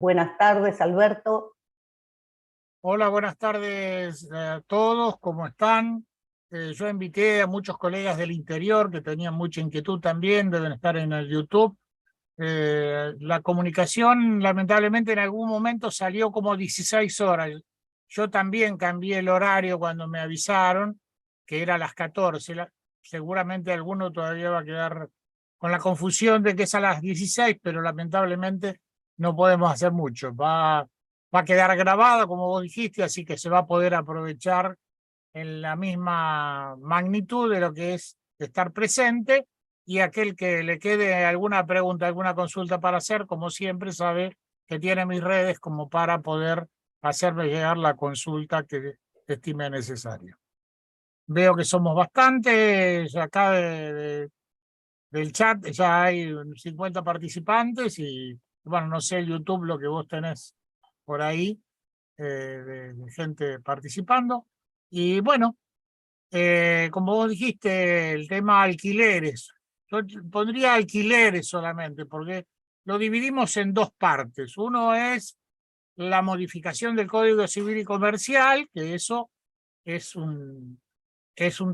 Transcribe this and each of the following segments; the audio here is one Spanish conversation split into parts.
Buenas tardes, Alberto. Hola, buenas tardes a todos, ¿cómo están? Yo invité a muchos colegas del interior que tenían mucha inquietud también, deben estar en el YouTube. La comunicación, lamentablemente, en algún momento salió como 16 horas. Yo también cambié el horario cuando me avisaron, que era a las 14. Seguramente alguno todavía va a quedar con la confusión de que es a las 16, pero lamentablemente no podemos hacer mucho. Va a quedar grabada, como vos dijiste, así que se va a poder aprovechar en la misma magnitud de lo que es estar presente, y aquel que le quede alguna pregunta, alguna consulta para hacer, como siempre, sabe que tiene mis redes como para poder hacerme llegar la consulta que estime necesaria. Veo que somos bastantes acá del chat, ya hay 50 participantes y bueno, no sé el YouTube lo que vos tenés por ahí de gente participando. Y bueno, como vos dijiste, el tema alquileres. Yo pondría alquileres solamente, porque lo dividimos en dos partes. Uno es la modificación del Código Civil y Comercial, que eso es un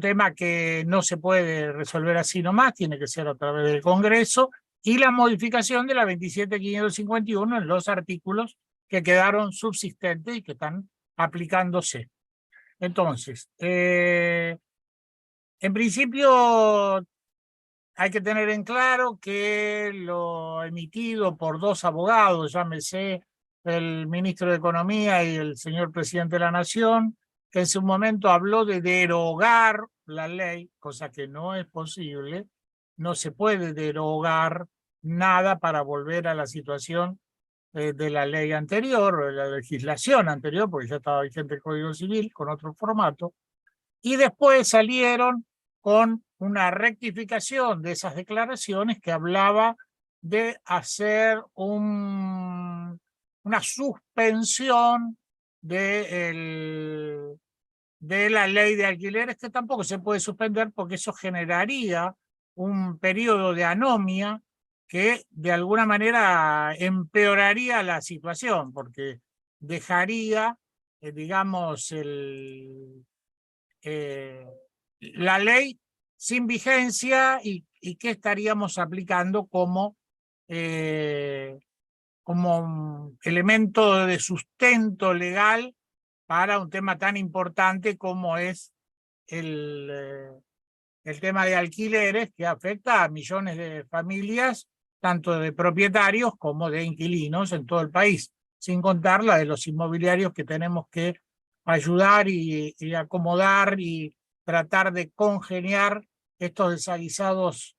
tema que no se puede resolver así nomás, tiene que ser a través del Congreso, y la modificación de la 27.551 en los artículos que quedaron subsistentes y que están aplicándose. Entonces, en principio hay que tener en claro que lo emitido por dos abogados, llámese el ministro de Economía y el señor presidente de la Nación, que en su momento habló de derogar la ley, cosa que no es posible. No se puede derogar nada para volver a la situación de la ley anterior, de la legislación anterior, porque ya estaba vigente el Código Civil con otro formato. Y después salieron con una rectificación de esas declaraciones que hablaba de hacer una suspensión de la ley de alquileres, que tampoco se puede suspender porque eso generaría un periodo de anomia que de alguna manera empeoraría la situación, porque dejaría, digamos, la ley sin vigencia y qué estaríamos aplicando como un elemento de sustento legal para un tema tan importante como es el tema de alquileres, que afecta a millones de familias, tanto de propietarios como de inquilinos en todo el país, sin contar la de los inmobiliarios que tenemos que ayudar y acomodar y tratar de congeniar estos desaguisados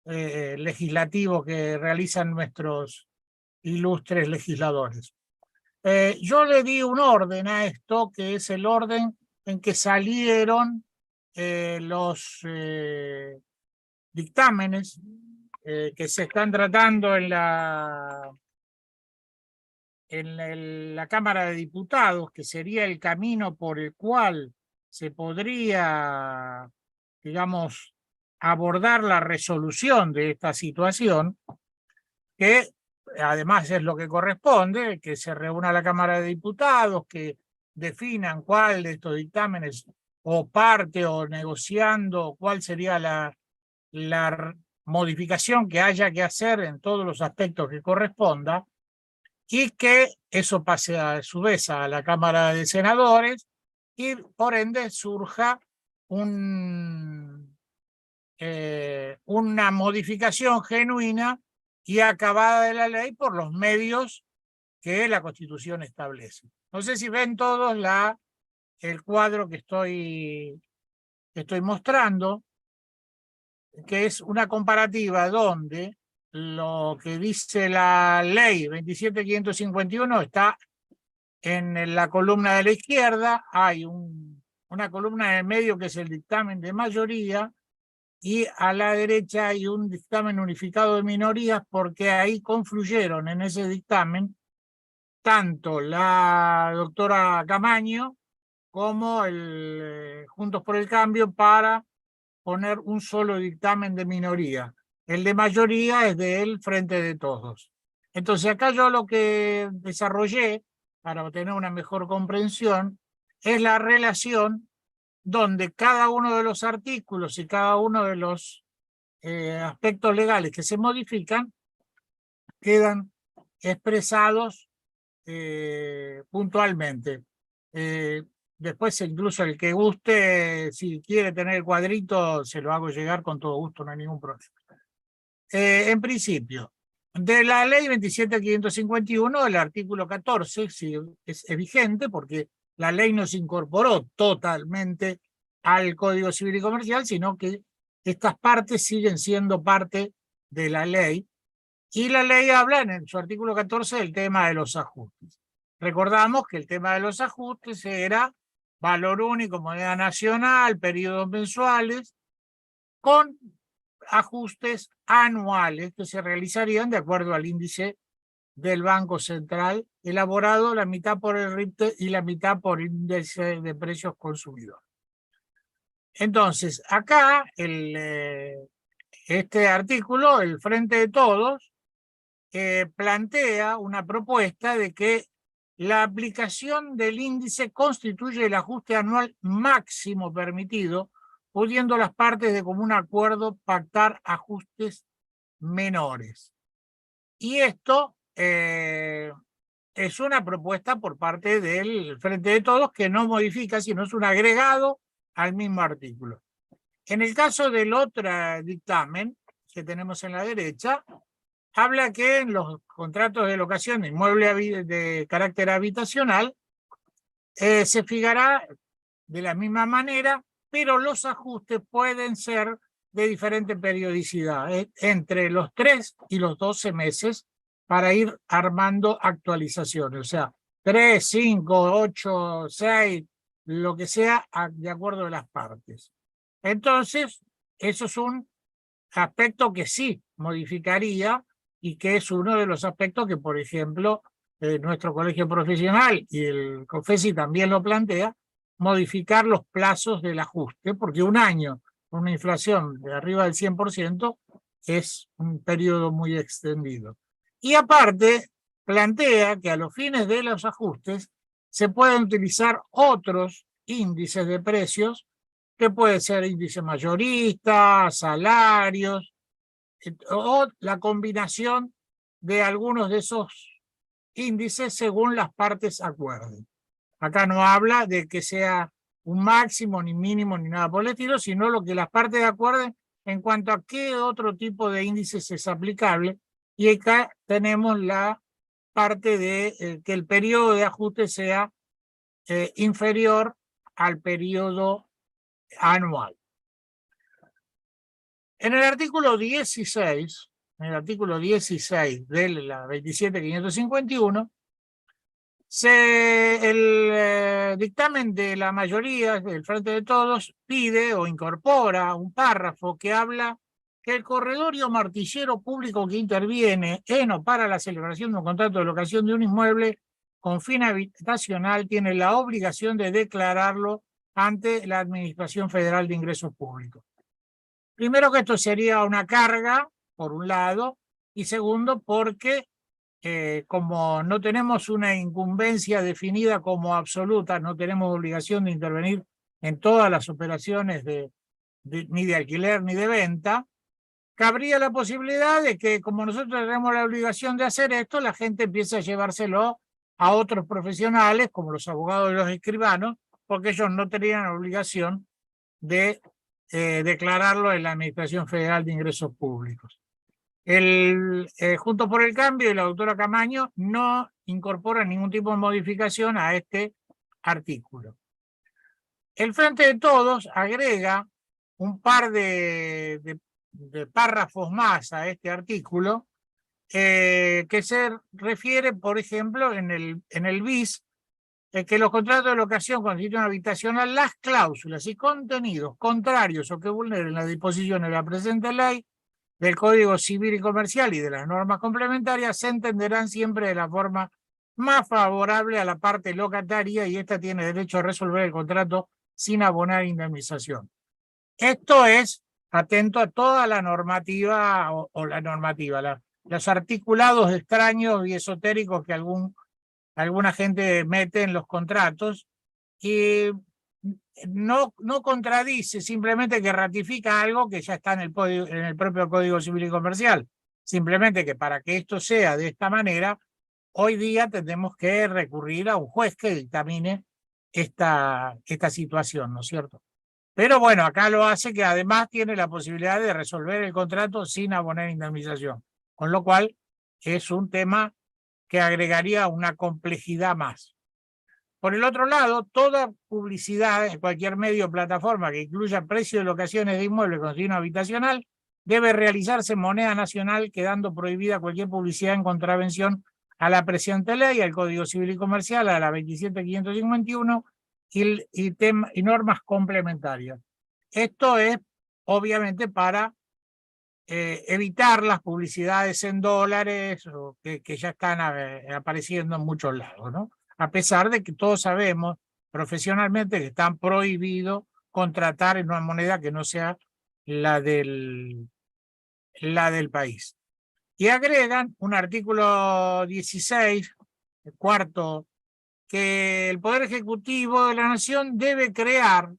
legislativos que realizan nuestros ilustres legisladores. Yo le di un orden a esto, que es el orden en que salieron los dictámenes que se están tratando en la Cámara de Diputados, que sería el camino por el cual se podría, digamos, abordar la resolución de esta situación, que además es lo que corresponde, que se reúna la Cámara de Diputados, que definan cuál de estos dictámenes, o parte o negociando cuál sería la modificación que haya que hacer en todos los aspectos que corresponda, y que eso pase a su vez a la Cámara de Senadores y por ende surja una modificación genuina y acabada de la ley por los medios que la Constitución establece. No sé si ven todos el cuadro que estoy mostrando, que es una comparativa donde lo que dice la ley 27.551 está en la columna de la izquierda, hay una columna en el medio que es el dictamen de mayoría, y a la derecha hay un dictamen unificado de minorías, porque ahí confluyeron en ese dictamen tanto la doctora Camaño como Juntos por el Cambio, para poner un solo dictamen de minoría. El de mayoría es del Frente de Todos. Entonces acá yo lo que desarrollé para obtener una mejor comprensión es la relación donde cada uno de los artículos y cada uno de los aspectos legales que se modifican quedan expresados puntualmente. Después incluso el que guste, si quiere tener el cuadrito, se lo hago llegar con todo gusto, no hay ningún problema. En principio, de la ley 27.551, el artículo 14 sí, es vigente porque la ley no se incorporó totalmente al Código Civil y Comercial, sino que estas partes siguen siendo parte de la ley. Y la ley habla en su artículo 14 del tema de los ajustes. Recordamos que el tema de los ajustes era valor único, moneda nacional, periodos mensuales, con ajustes anuales que se realizarían de acuerdo al índice del Banco Central, elaborado la mitad por el RIPTE y la mitad por índice de precios consumidores. Entonces, acá este artículo, el Frente de Todos, plantea una propuesta de que la aplicación del índice constituye el ajuste anual máximo permitido, pudiendo las partes de común acuerdo pactar ajustes menores. Y esto es una propuesta por parte del Frente de Todos que no modifica, sino es un agregado al mismo artículo. En el caso del otro dictamen que tenemos en la derecha, habla que en los contratos de locación de inmueble de carácter habitacional se fijará de la misma manera, pero los ajustes pueden ser de diferente periodicidad, entre los 3 y los 12 meses, para ir armando actualizaciones. O sea, 3, 5, 8, 6, lo que sea, de acuerdo a las partes. Entonces, eso es un aspecto que sí modificaría y que es uno de los aspectos que, por ejemplo, nuestro colegio profesional y el COFESI también lo plantea, modificar los plazos del ajuste, porque un año con una inflación de arriba del 100% es un periodo muy extendido. Y aparte, plantea que a los fines de los ajustes se pueden utilizar otros índices de precios, que puede ser índice mayorista, salarios, o la combinación de algunos de esos índices según las partes acuerden. Acá no habla de que sea un máximo, ni mínimo, ni nada por el estilo, sino lo que las partes acuerden en cuanto a qué otro tipo de índices es aplicable. Y acá tenemos la parte de que el periodo de ajuste sea inferior al periodo anual. En el artículo 16, de la 27.551, el dictamen de la mayoría del Frente de Todos pide o incorpora un párrafo que habla que el corredor o martillero público que interviene en o para la celebración de un contrato de locación de un inmueble con fin habitacional tiene la obligación de declararlo ante la Administración Federal de Ingresos Públicos. Primero, que esto sería una carga, por un lado, y segundo, porque como no tenemos una incumbencia definida como absoluta, no tenemos obligación de intervenir en todas las operaciones ni de alquiler ni de venta, cabría la posibilidad de que, como nosotros tenemos la obligación de hacer esto, la gente empiece a llevárselo a otros profesionales, como los abogados y los escribanos, porque ellos no tenían obligación de declararlo en la Administración Federal de Ingresos Públicos. Juntos por el Cambio y la doctora Camaño no incorporan ningún tipo de modificación a este artículo. El Frente de Todos agrega un par de párrafos más a este artículo que se refiere, por ejemplo, en el bis, que los contratos de locación con título habitacional, las cláusulas y contenidos contrarios o que vulneren las disposiciones de la presente ley, del Código Civil y Comercial y de las normas complementarias, se entenderán siempre de la forma más favorable a la parte locataria, y ésta tiene derecho a resolver el contrato sin abonar indemnización. Esto es atento a toda la normativa, los articulados extraños y esotéricos que alguna gente mete en los contratos, y no contradice, simplemente que ratifica algo que ya está en el propio Código Civil y Comercial. Simplemente que para que esto sea de esta manera, hoy día tendremos que recurrir a un juez que dictamine esta situación, ¿no es cierto? Pero bueno, acá lo hace que además tiene la posibilidad de resolver el contrato sin abonar indemnización, con lo cual es un tema que agregaría una complejidad más. Por el otro lado, toda publicidad en cualquier medio o plataforma que incluya precio de locaciones de inmuebles con destino habitacional debe realizarse en moneda nacional, quedando prohibida cualquier publicidad en contravención a la presente ley, al Código Civil y Comercial, a la 27.551 y normas complementarias. Esto es obviamente para evitar las publicidades en dólares o que ya están apareciendo en muchos lados, ¿no? A pesar de que todos sabemos profesionalmente que están prohibidos contratar en una moneda que no sea la del país. Y agregan un artículo 16, el cuarto, que el Poder Ejecutivo de la Nación debe crear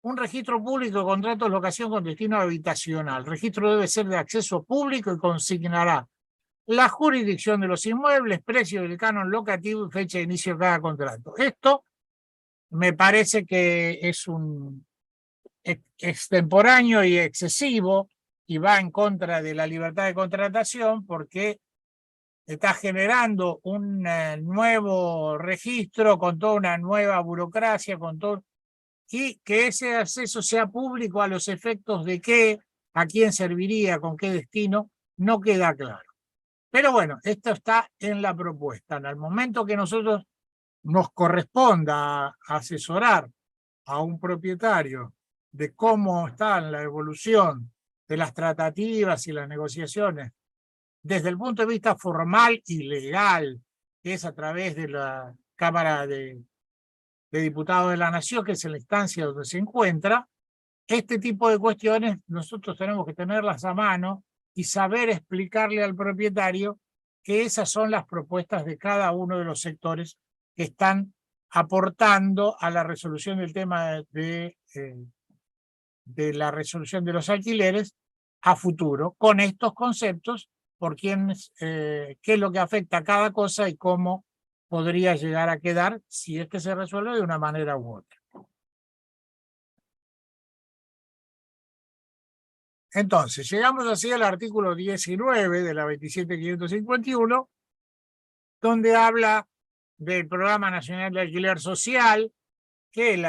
un registro público de contratos de locación con destino habitacional. El registro debe ser de acceso público y consignará la jurisdicción de los inmuebles, precio del canon locativo y fecha de inicio de cada contrato. Esto me parece que es un extemporáneo y excesivo y va en contra de la libertad de contratación porque está generando un nuevo registro con toda una nueva burocracia, con todo, y que ese acceso sea público a los efectos de qué, a quién serviría, con qué destino, no queda claro. Pero bueno, esto está en la propuesta. En el momento que nosotros nos corresponda asesorar a un propietario de cómo está la evolución de las tratativas y las negociaciones desde el punto de vista formal y legal, que es a través de la Cámara de Diputados de la Nación, que es la instancia donde se encuentra, este tipo de cuestiones nosotros tenemos que tenerlas a mano y saber explicarle al propietario que esas son las propuestas de cada uno de los sectores que están aportando a la resolución del tema de la resolución de los alquileres a futuro, con estos conceptos, por qué es lo que afecta a cada cosa y cómo podría llegar a quedar si es que se resuelve de una manera u otra. Entonces, llegamos así al artículo 19 de la 27.551, donde habla del Programa Nacional de Alquiler Social, que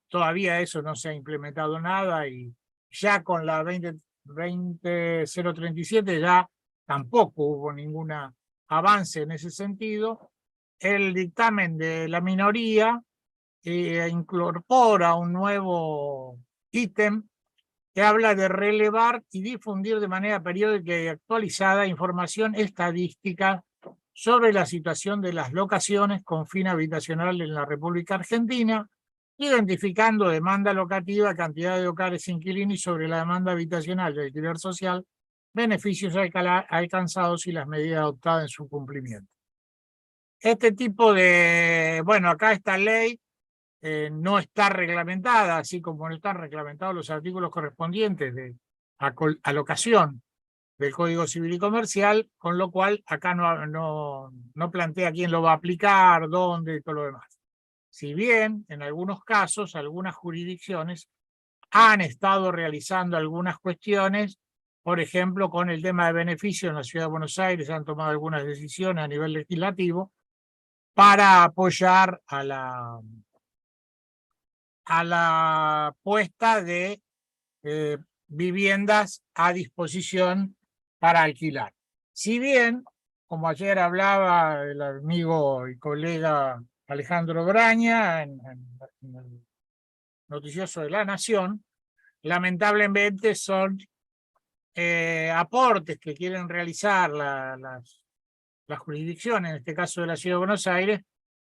todavía eso no se ha implementado nada y ya con la 20.037 ya tampoco hubo ningún avance en ese sentido. El dictamen de la minoría incorpora un nuevo ítem que habla de relevar y difundir de manera periódica y actualizada información estadística sobre la situación de las locaciones con fin habitacional en la República Argentina, identificando demanda locativa, cantidad de hogares inquilinos y sobre la demanda habitacional de alquiler social, beneficios alcanzados y las medidas adoptadas en su cumplimiento. Este tipo de, bueno, acá esta ley no está reglamentada, así como no están reglamentados los artículos correspondientes de alocación del Código Civil y Comercial, con lo cual acá no plantea quién lo va a aplicar, dónde y todo lo demás. Si bien en algunos casos, algunas jurisdicciones han estado realizando algunas cuestiones, por ejemplo, con el tema de beneficio en la Ciudad de Buenos Aires, han tomado algunas decisiones a nivel legislativo para apoyar a la puesta de viviendas a disposición para alquilar. Si bien, como ayer hablaba el amigo y colega Alejandro Braña en el noticioso de La Nación, lamentablemente son aportes que quieren realizar las jurisdicciones, en este caso de la Ciudad de Buenos Aires,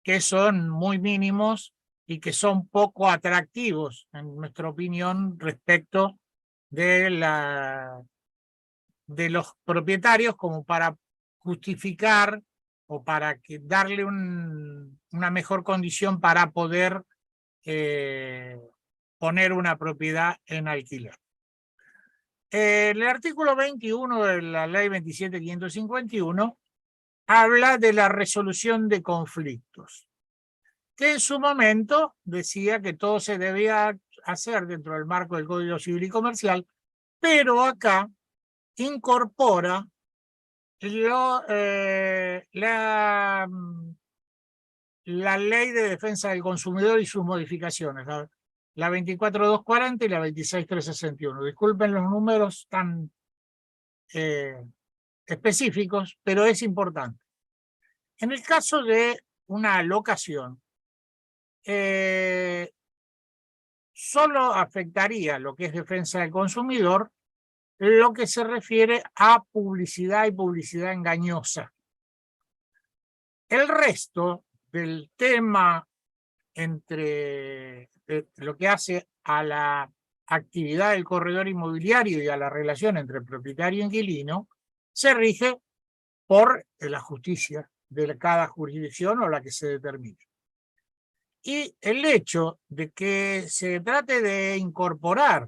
que son muy mínimos y que son poco atractivos, en nuestra opinión, respecto de de los propietarios como para justificar o para darle una mejor condición para poder poner una propiedad en alquiler. El artículo 21 de la ley 27.551 habla de la resolución de conflictos, que en su momento decía que todo se debía hacer dentro del marco del Código Civil y Comercial, pero acá incorpora la Ley de Defensa del Consumidor y sus modificaciones, la 24.240 y la 26.361. Disculpen los números tan específicos, pero es importante. En el caso de una locación, solo afectaría lo que es defensa del consumidor lo que se refiere a publicidad y publicidad engañosa. El resto del tema entre lo que hace a la actividad del corredor inmobiliario y a la relación entre propietario e inquilino se rige por la justicia de cada jurisdicción o la que se determine. Y el hecho de que se trate de incorporar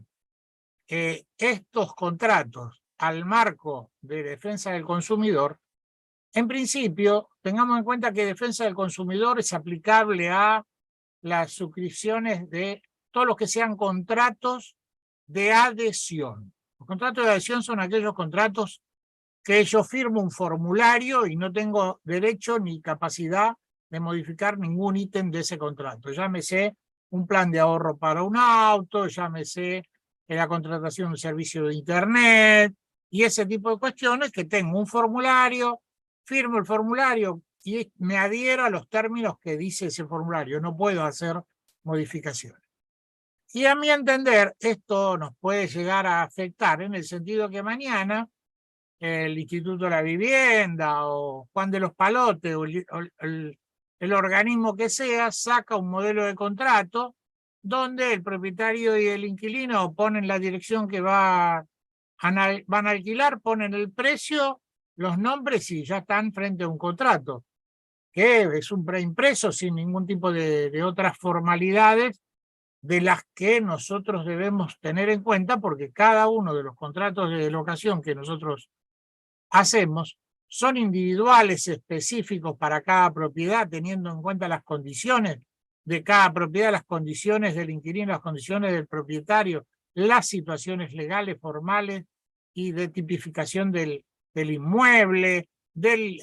estos contratos al marco de defensa del consumidor, en principio, tengamos en cuenta que defensa del consumidor es aplicable a las suscripciones de todos los que sean contratos de adhesión. Los contratos de adhesión son aquellos contratos que yo firmo un formulario y no tengo derecho ni capacidad de modificar ningún ítem de ese contrato. Llámese un plan de ahorro para un auto, llámese la contratación de un servicio de internet y ese tipo de cuestiones, que tengo un formulario, firmo el formulario y me adhiero a los términos que dice ese formulario. No puedo hacer modificaciones. Y a mi entender, esto nos puede llegar a afectar en el sentido que mañana el Instituto de la Vivienda o Juan de los Palotes o el organismo que sea saca un modelo de contrato donde el propietario y el inquilino ponen la dirección que van a alquilar, ponen el precio, los nombres y ya están frente a un contrato, que es un preimpreso sin ningún tipo de otras formalidades de las que nosotros debemos tener en cuenta, porque cada uno de los contratos de locación que nosotros hacemos son individuales, específicos para cada propiedad, teniendo en cuenta las condiciones de cada propiedad, las condiciones del inquilino, las condiciones del propietario, las situaciones legales, formales y de tipificación del inmueble, del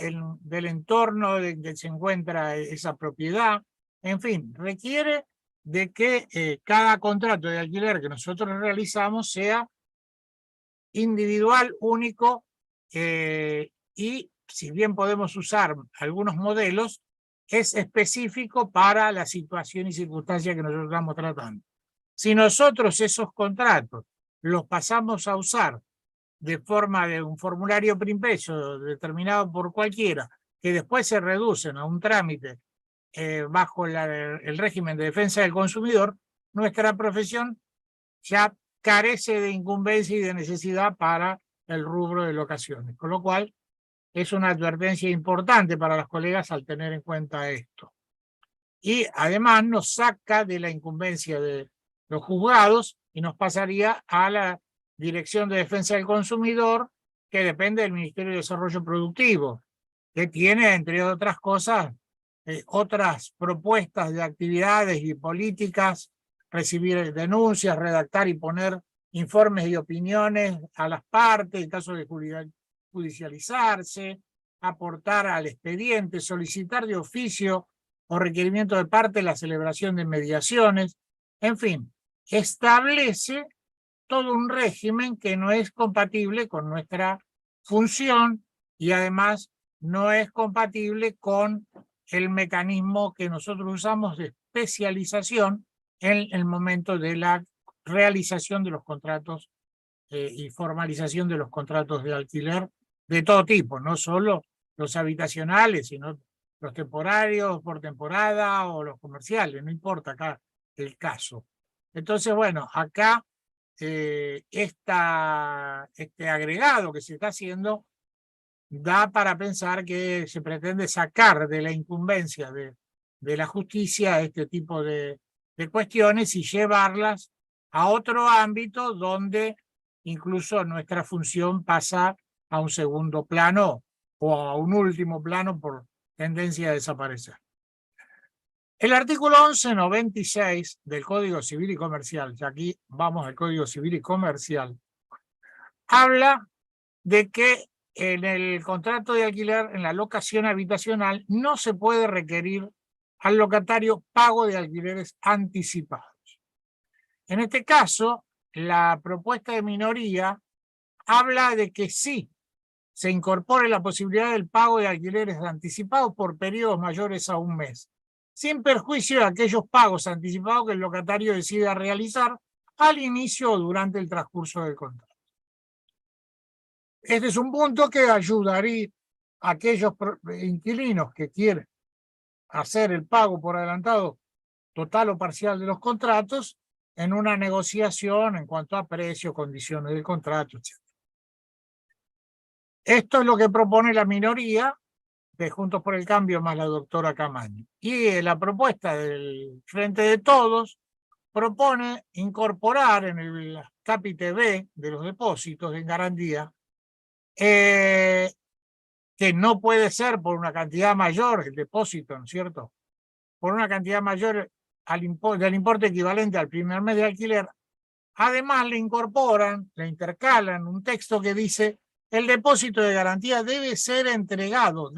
entorno en que se encuentra esa propiedad. En fin, requiere de que cada contrato de alquiler que nosotros realizamos sea individual, único, y si bien podemos usar algunos modelos, es específico para la situación y circunstancia que nosotros estamos tratando. Si nosotros esos contratos los pasamos a usar de forma de un formulario preimpreso determinado por cualquiera, que después se reducen a un trámite bajo el régimen de defensa del consumidor, nuestra profesión ya carece de incumbencia y de necesidad para el rubro de locaciones, con lo cual es una advertencia importante para los colegas al tener en cuenta esto. Y además nos saca de la incumbencia de los juzgados y nos pasaría a la Dirección de Defensa del Consumidor, que depende del Ministerio de Desarrollo Productivo, que tiene, entre otras cosas, otras propuestas de actividades y políticas, recibir denuncias, redactar y poner informes y opiniones a las partes en caso de judicializarse, aportar al expediente, solicitar de oficio o requerimiento de parte la celebración de mediaciones, en fin, establece todo un régimen que no es compatible con nuestra función y además no es compatible con el mecanismo que nosotros usamos de especialización en el momento de la realización de los contratos y formalización de los contratos de alquiler de todo tipo, no solo los habitacionales, sino los temporarios por temporada o los comerciales, no importa acá el caso. Entonces, bueno, acá este agregado que se está haciendo da para pensar que se pretende sacar de la incumbencia de la justicia este tipo de cuestiones y llevarlas a otro ámbito donde incluso nuestra función pasa a un segundo plano o a un último plano por tendencia a desaparecer. El artículo 1196 del Código Civil y Comercial, y aquí vamos al Código Civil y Comercial, habla de que en el contrato de alquiler, en la locación habitacional, no se puede requerir al locatario pago de alquileres anticipados. En este caso, la propuesta de minoría habla de que sí se incorpore la posibilidad del pago de alquileres anticipados por periodos mayores a un mes, sin perjuicio de aquellos pagos anticipados que el locatario decida realizar al inicio o durante el transcurso del contrato. Este es un punto que ayudaría a aquellos inquilinos que quieren hacer el pago por adelantado total o parcial de los contratos en una negociación en cuanto a precio, condiciones del contrato, etc. Esto es lo que propone la minoría de Juntos por el Cambio más la doctora Camaño. Y la propuesta del Frente de Todos propone incorporar en el capítulo B de los depósitos en garantía que no puede ser por una cantidad mayor el depósito, ¿no es cierto? Por una cantidad mayor del importe equivalente al primer mes de alquiler. Además le incorporan, le intercalan un texto que dice el depósito de garantía debe ser entregado,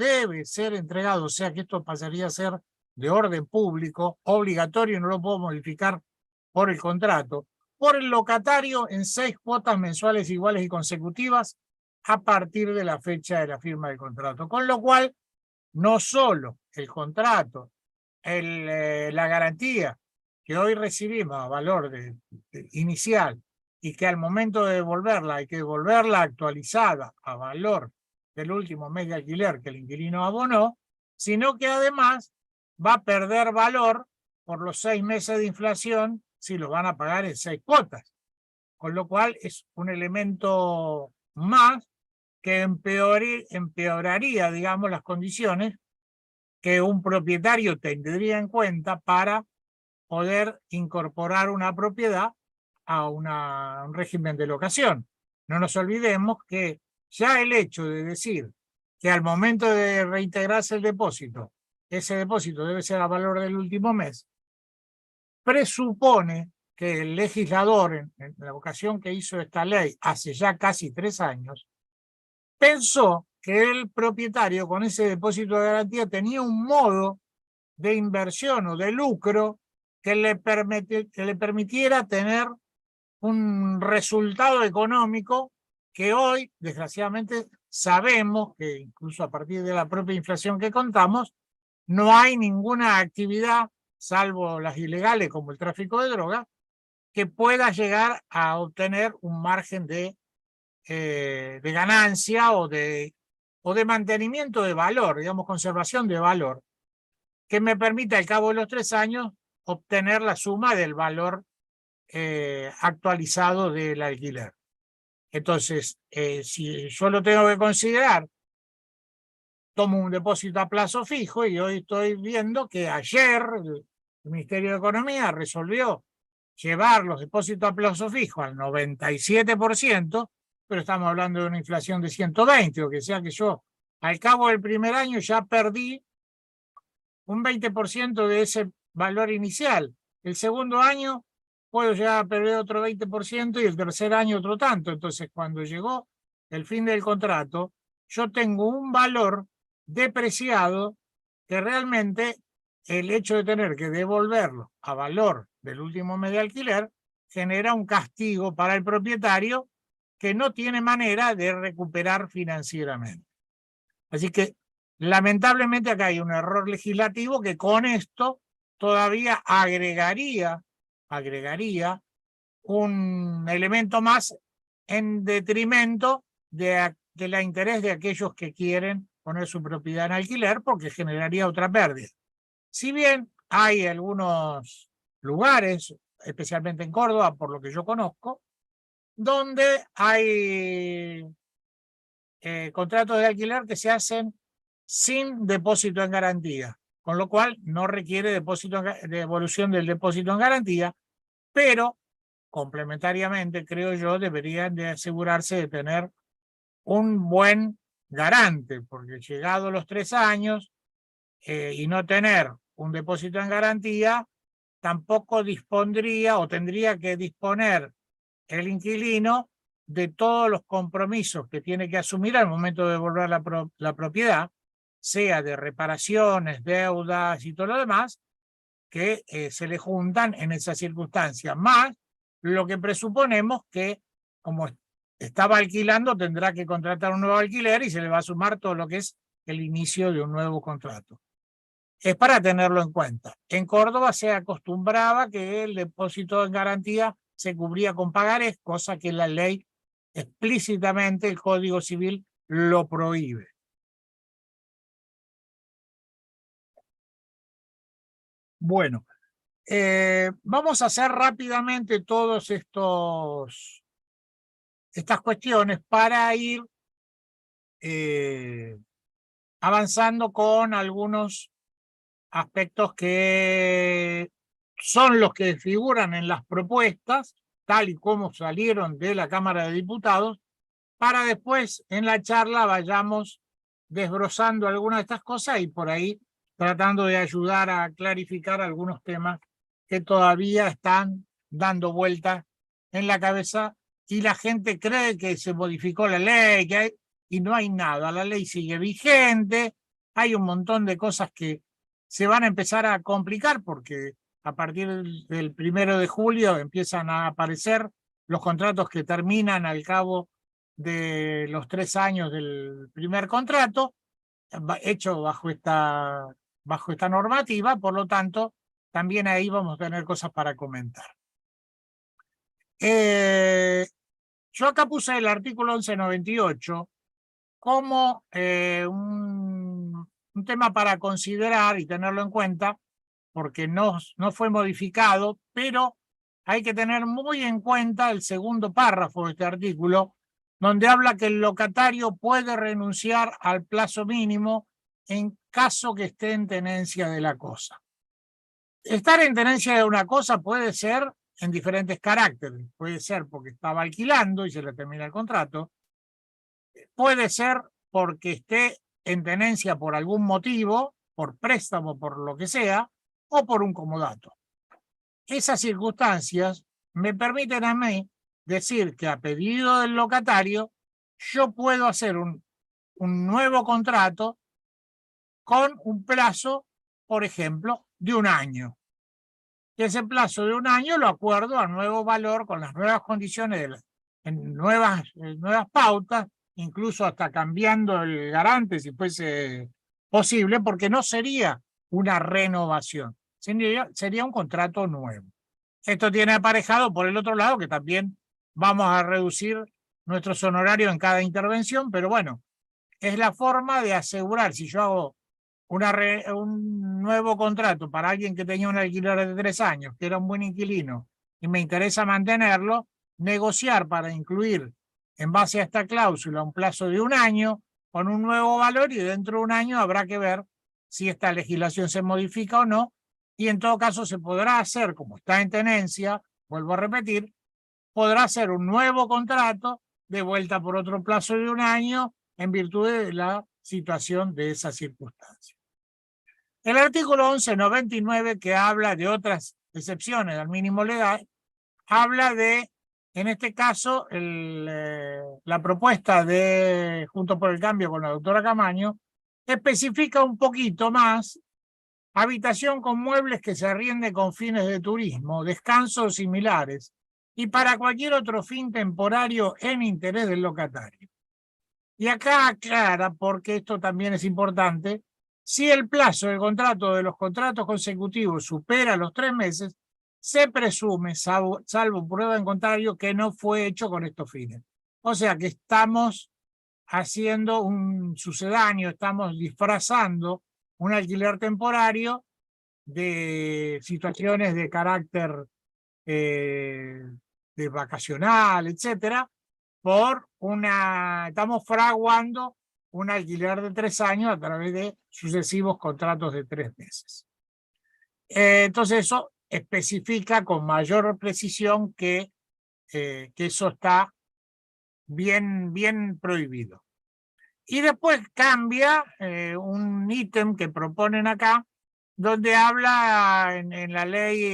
o sea que esto pasaría a ser de orden público, obligatorio, no lo puedo modificar por el contrato, por el locatario en 6 cuotas mensuales iguales y consecutivas a partir de la fecha de la firma del contrato. Con lo cual, no solo el contrato, la garantía que hoy recibimos a valor inicial y que al momento de devolverla hay que devolverla actualizada a valor del último mes de alquiler que el inquilino abonó, sino que además va a perder valor por los 6 meses de inflación si lo van a pagar en 6 cuotas. Con lo cual es un elemento más que empeoraría, digamos, las condiciones que un propietario tendría en cuenta para poder incorporar una propiedad a un régimen de locación. No nos olvidemos que ya el hecho de decir que al momento de reintegrarse el depósito, ese depósito debe ser a valor del último mes, presupone que el legislador, en la ocasión que hizo esta ley hace ya casi 3 años, pensó que el propietario con ese depósito de garantía tenía un modo de inversión o de lucro que le permitiera tener un resultado económico que hoy, desgraciadamente, sabemos que incluso a partir de la propia inflación que contamos, no hay ninguna actividad, salvo las ilegales como el tráfico de drogas, que pueda llegar a obtener un margen de ganancia o de mantenimiento de valor, digamos, conservación de valor, que me permita al cabo de los 3 años obtener la suma del valor actualizado del alquiler. Entonces, si yo lo tengo que considerar, tomo un depósito a plazo fijo y hoy estoy viendo que ayer el Ministerio de Economía resolvió llevar los depósitos a plazo fijo al 97%, pero estamos hablando de una inflación de 120, o que sea que yo al cabo del primer año ya perdí un 20% de ese valor inicial. El segundo año puedo llegar a perder otro 20% y el tercer año otro tanto. Entonces, cuando llegó el fin del contrato, yo tengo un valor depreciado que realmente el hecho de tener que devolverlo a valor del último mes de alquiler genera un castigo para el propietario que no tiene manera de recuperar financieramente. Así que lamentablemente acá hay un error legislativo que con esto todavía agregaría un elemento más en detrimento del interés de aquellos que quieren poner su propiedad en alquiler, porque generaría otra pérdida. Si bien hay algunos lugares, especialmente en Córdoba, por lo que yo conozco, donde hay contratos de alquiler que se hacen sin depósito en garantía, con lo cual no requiere devolución del depósito en garantía, pero complementariamente, creo yo, deberían de asegurarse de tener un buen garante, porque llegados los 3 años y no tener un depósito en garantía, tampoco dispondría o tendría que disponer el inquilino de todos los compromisos que tiene que asumir al momento de devolver la propiedad, sea de reparaciones, deudas y todo lo demás, que se le juntan en esas circunstancias, más lo que presuponemos que, como estaba alquilando, tendrá que contratar un nuevo alquiler y se le va a sumar todo lo que es el inicio de un nuevo contrato. Es para tenerlo en cuenta. En Córdoba se acostumbraba que el depósito en garantía se cubría con pagarés, cosa que la ley explícitamente, el Código Civil, lo prohíbe. Bueno, vamos a hacer rápidamente todos estas cuestiones para ir avanzando con algunos aspectos que son los que figuran en las propuestas, tal y como salieron de la Cámara de Diputados, para después en la charla vayamos desbrozando algunas de estas cosas y por ahí tratando de ayudar a clarificar algunos temas que todavía están dando vueltas en la cabeza y la gente cree que se modificó la ley, y no hay nada, la ley sigue vigente, hay un montón de cosas que se van a empezar a complicar porque a partir del 1 de julio empiezan a aparecer los contratos que terminan al cabo de los 3 años del primer contrato, hecho bajo esta normativa, por lo tanto, también ahí vamos a tener cosas para comentar. Yo acá puse el artículo 1198 como un tema para considerar y tenerlo en cuenta, porque no fue modificado, pero hay que tener muy en cuenta el segundo párrafo de este artículo, donde habla que el locatario puede renunciar al plazo mínimo en caso que esté en tenencia de la cosa. Estar en tenencia de una cosa puede ser en diferentes caracteres. Puede ser porque estaba alquilando y se le termina el contrato. Puede ser porque esté en tenencia por algún motivo, por préstamo, por lo que sea, o por un comodato. Esas circunstancias me permiten a mí decir que a pedido del locatario yo puedo hacer un nuevo contrato con un plazo, por ejemplo, de 1 año. Y ese plazo de 1 año lo acuerdo a nuevo valor con las nuevas condiciones, en nuevas pautas, incluso hasta cambiando el garante si fuese posible, porque no sería una renovación, sería un contrato nuevo. Esto tiene aparejado por el otro lado que también vamos a reducir nuestros honorarios en cada intervención, pero bueno, es la forma de asegurar, si yo hago un nuevo contrato para alguien que tenía un alquiler de 3 años, que era un buen inquilino, y me interesa mantenerlo, negociar para incluir en base a esta cláusula un plazo de 1 año con un nuevo valor y dentro de 1 año habrá que ver si esta legislación se modifica o no, y en todo caso se podrá hacer, como está en tenencia, vuelvo a repetir, podrá hacer un nuevo contrato de vuelta por otro plazo de 1 año en virtud de la situación de esa circunstancia. El artículo 1199, que habla de otras excepciones al mínimo legal, habla de, en este caso, la propuesta de Juntos por el Cambio con la doctora Camaño, especifica un poquito más habitación con muebles que se arriende con fines de turismo, descanso o similares, y para cualquier otro fin temporario en interés del locatario. Y acá aclara, porque esto también es importante, si el plazo del contrato de los contratos consecutivos supera los 3 meses, se presume, salvo prueba en contrario, que no fue hecho con estos fines. O sea que estamos haciendo un sucedáneo, estamos disfrazando un alquiler temporario de situaciones de carácter de vacacional, etcétera, estamos fraguando un alquiler de 3 años a través de sucesivos contratos de 3 meses. Entonces eso especifica con mayor precisión que eso está bien prohibido. Y después cambia un ítem que proponen acá, donde habla en la ley,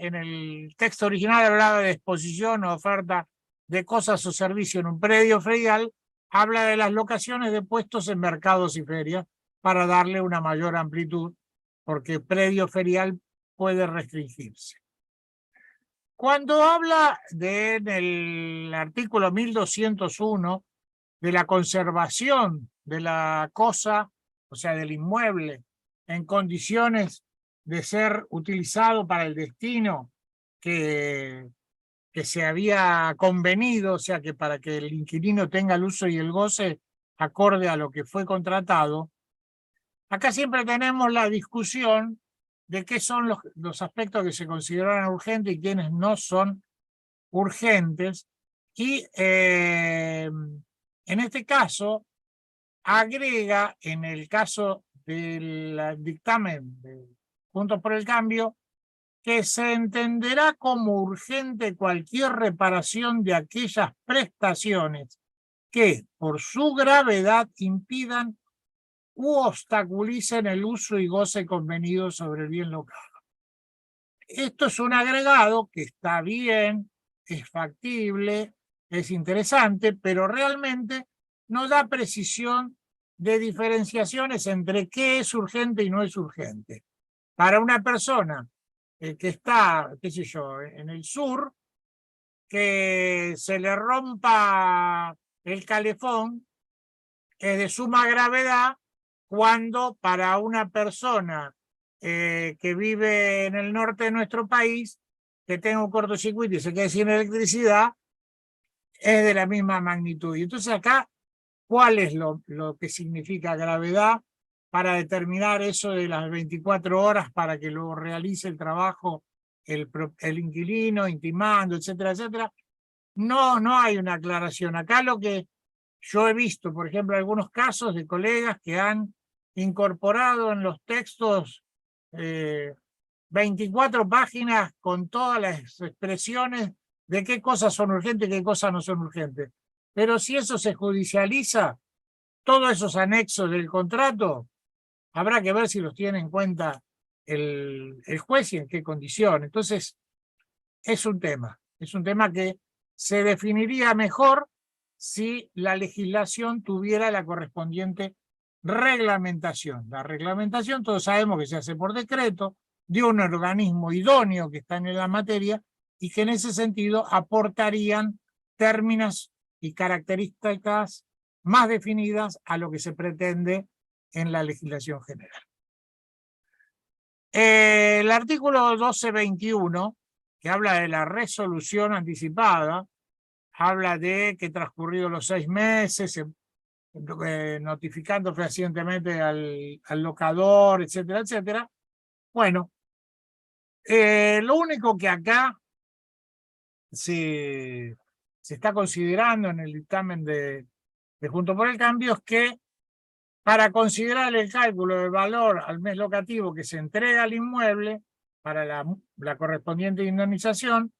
en el texto original hablaba de exposición o oferta de cosas o servicios en un predio ferial, habla de las locaciones de puestos en mercados y ferias para darle una mayor amplitud, porque predio ferial puede restringirse. Cuando habla en el artículo 1201 de la conservación de la cosa, o sea, del inmueble, en condiciones de ser utilizado para el destino que se había convenido, o sea, que para que el inquilino tenga el uso y el goce acorde a lo que fue contratado, acá siempre tenemos la discusión de qué son los aspectos que se consideran urgentes y quienes no son urgentes. Y en este caso, agrega en el caso del dictamen de Juntos por el Cambio que se entenderá como urgente cualquier reparación de aquellas prestaciones que por su gravedad impidan u obstaculicen el uso y goce convenido sobre el bien local. Esto es un agregado que está bien, es factible, es interesante, pero realmente no da precisión de diferenciaciones entre qué es urgente y no es urgente. Para una persona que está, qué sé yo, en el sur, que se le rompa el calefón es de suma gravedad, cuando para una persona que vive en el norte de nuestro país, que tenga un cortocircuito y se quede sin electricidad, es de la misma magnitud. Y entonces acá, ¿cuál es lo que significa gravedad para determinar eso de las 24 horas para que lo realice el trabajo el inquilino, intimando, etcétera, etcétera? No hay una aclaración. Acá lo que yo he visto, por ejemplo, algunos casos de colegas que han incorporado en los textos 24 páginas con todas las expresiones de qué cosas son urgentes y qué cosas no son urgentes. Pero si eso se judicializa, todos esos anexos del contrato, habrá que ver si los tiene en cuenta el juez y en qué condición. Entonces, es un tema que se definiría mejor si la legislación tuviera la correspondiente reglamentación. La reglamentación, todos sabemos que se hace por decreto de un organismo idóneo que está en la materia y que en ese sentido aportarían términos y características más definidas a lo que se pretende en la legislación general. El artículo 1221, que habla de la resolución anticipada, habla de que transcurridos los 6 meses, notificando fehacientemente al locador, etcétera, etcétera. Bueno, lo único que acá se está considerando en el dictamen de Juntos por el Cambio es que para considerar el cálculo del valor al mes locativo que se entrega al inmueble para la correspondiente indemnización,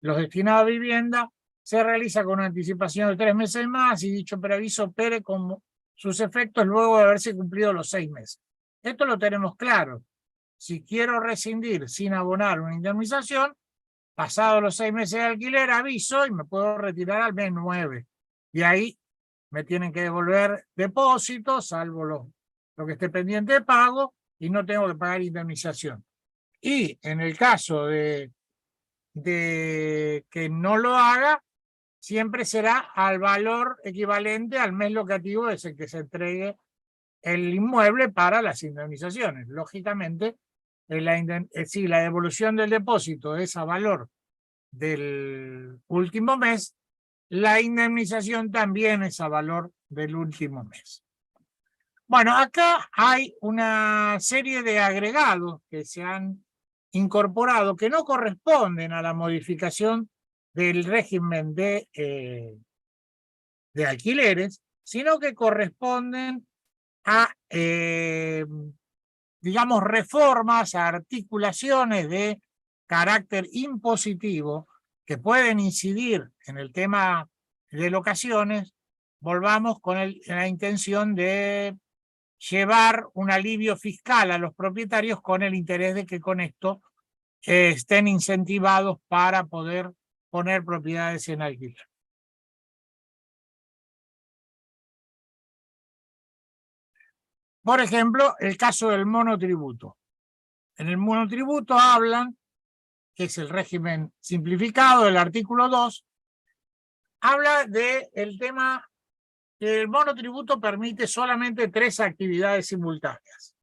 los destinados a vivienda, se realiza con una anticipación de 3 meses más y dicho preaviso opere con sus efectos luego de haberse cumplido los 6 meses. Esto lo tenemos claro. Si quiero rescindir sin abonar una indemnización, pasados los 6 meses de alquiler, aviso y me puedo retirar al mes 9. Y ahí me tienen que devolver depósitos, salvo lo que esté pendiente de pago, y no tengo que pagar indemnización. Y en el caso de que no lo haga, siempre será al valor equivalente al mes locativo desde que se entregue el inmueble para las indemnizaciones. Lógicamente, si la devolución del depósito es a valor del último mes, la indemnización también es a valor del último mes. Bueno, acá hay una serie de agregados que se han incorporado que no corresponden a la modificación del régimen de alquileres, sino que corresponden a, digamos, reformas, a articulaciones de carácter impositivo que pueden incidir en el tema de locaciones. Volvamos con la intención de llevar un alivio fiscal a los propietarios con el interés de que con esto estén incentivados para poder poner propiedades en alquiler. Por ejemplo, el caso del monotributo. En el monotributo hablan, que es el régimen simplificado del artículo 2, habla del tema que el monotributo permite solamente 3 actividades simultáneas.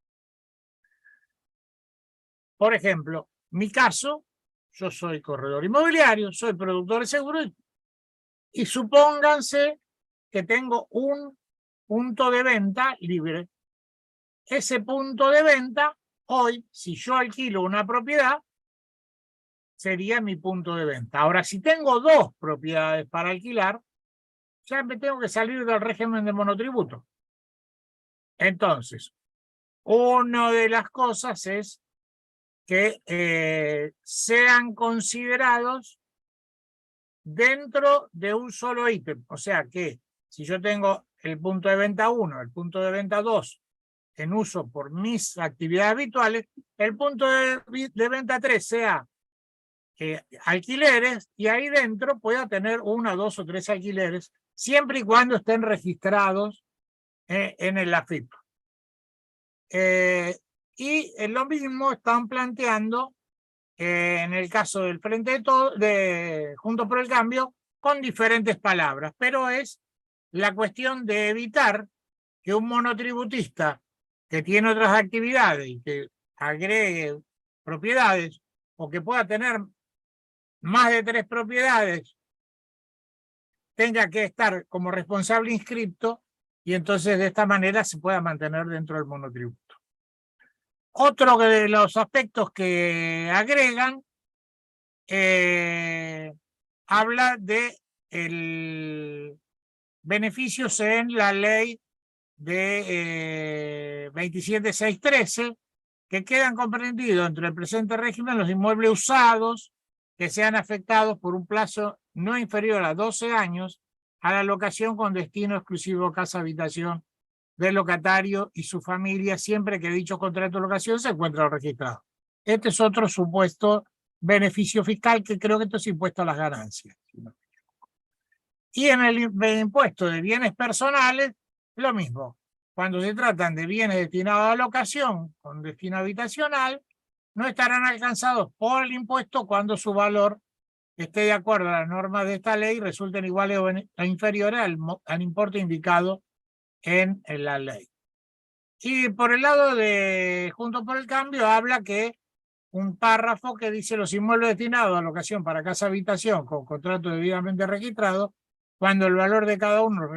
Por ejemplo, mi caso, yo soy corredor inmobiliario, soy productor de seguros y supónganse que tengo un punto de venta libre. Ese punto de venta, hoy, si yo alquilo una propiedad, sería mi punto de venta. Ahora, si tengo 2 propiedades para alquilar, ya me tengo que salir del régimen de monotributo. Entonces, una de las cosas es que sean considerados dentro de un solo ítem. O sea que si yo tengo el punto de venta 1, el punto de venta 2 en uso por mis actividades habituales, el punto de venta 3 sea alquileres, y ahí dentro pueda tener 1, 2 o 3 alquileres, siempre y cuando estén registrados en el AFIP. Y lo mismo están planteando en el caso del Frente de Juntos por el Cambio, con diferentes palabras, pero es la cuestión de evitar que un monotributista que tiene otras actividades y que agregue propiedades, o que pueda tener más de 3 propiedades, tenga que estar como responsable inscripto, y entonces de esta manera se pueda mantener dentro del monotributo. Otro de los aspectos que agregan habla de beneficios en la ley de 27613, que quedan comprendidos entre el presente régimen los inmuebles usados que sean afectados por un plazo no inferior a 12 años a la locación con destino exclusivo casa-habitación del locatario y su familia, siempre que dicho contrato de locación se encuentre registrado. Este es otro supuesto beneficio fiscal, que creo que esto es impuesto a las ganancias. Y en el impuesto de bienes personales, lo mismo. Cuando se tratan de bienes destinados a locación con destino habitacional, no estarán alcanzados por el impuesto cuando su valor esté de acuerdo a las normas de esta ley, resulten iguales o inferiores al importe indicado en la ley. Y por el lado de Juntos por el Cambio, habla que un párrafo que dice: los inmuebles destinados a locación para casa-habitación con contrato debidamente registrado, cuando el valor de cada uno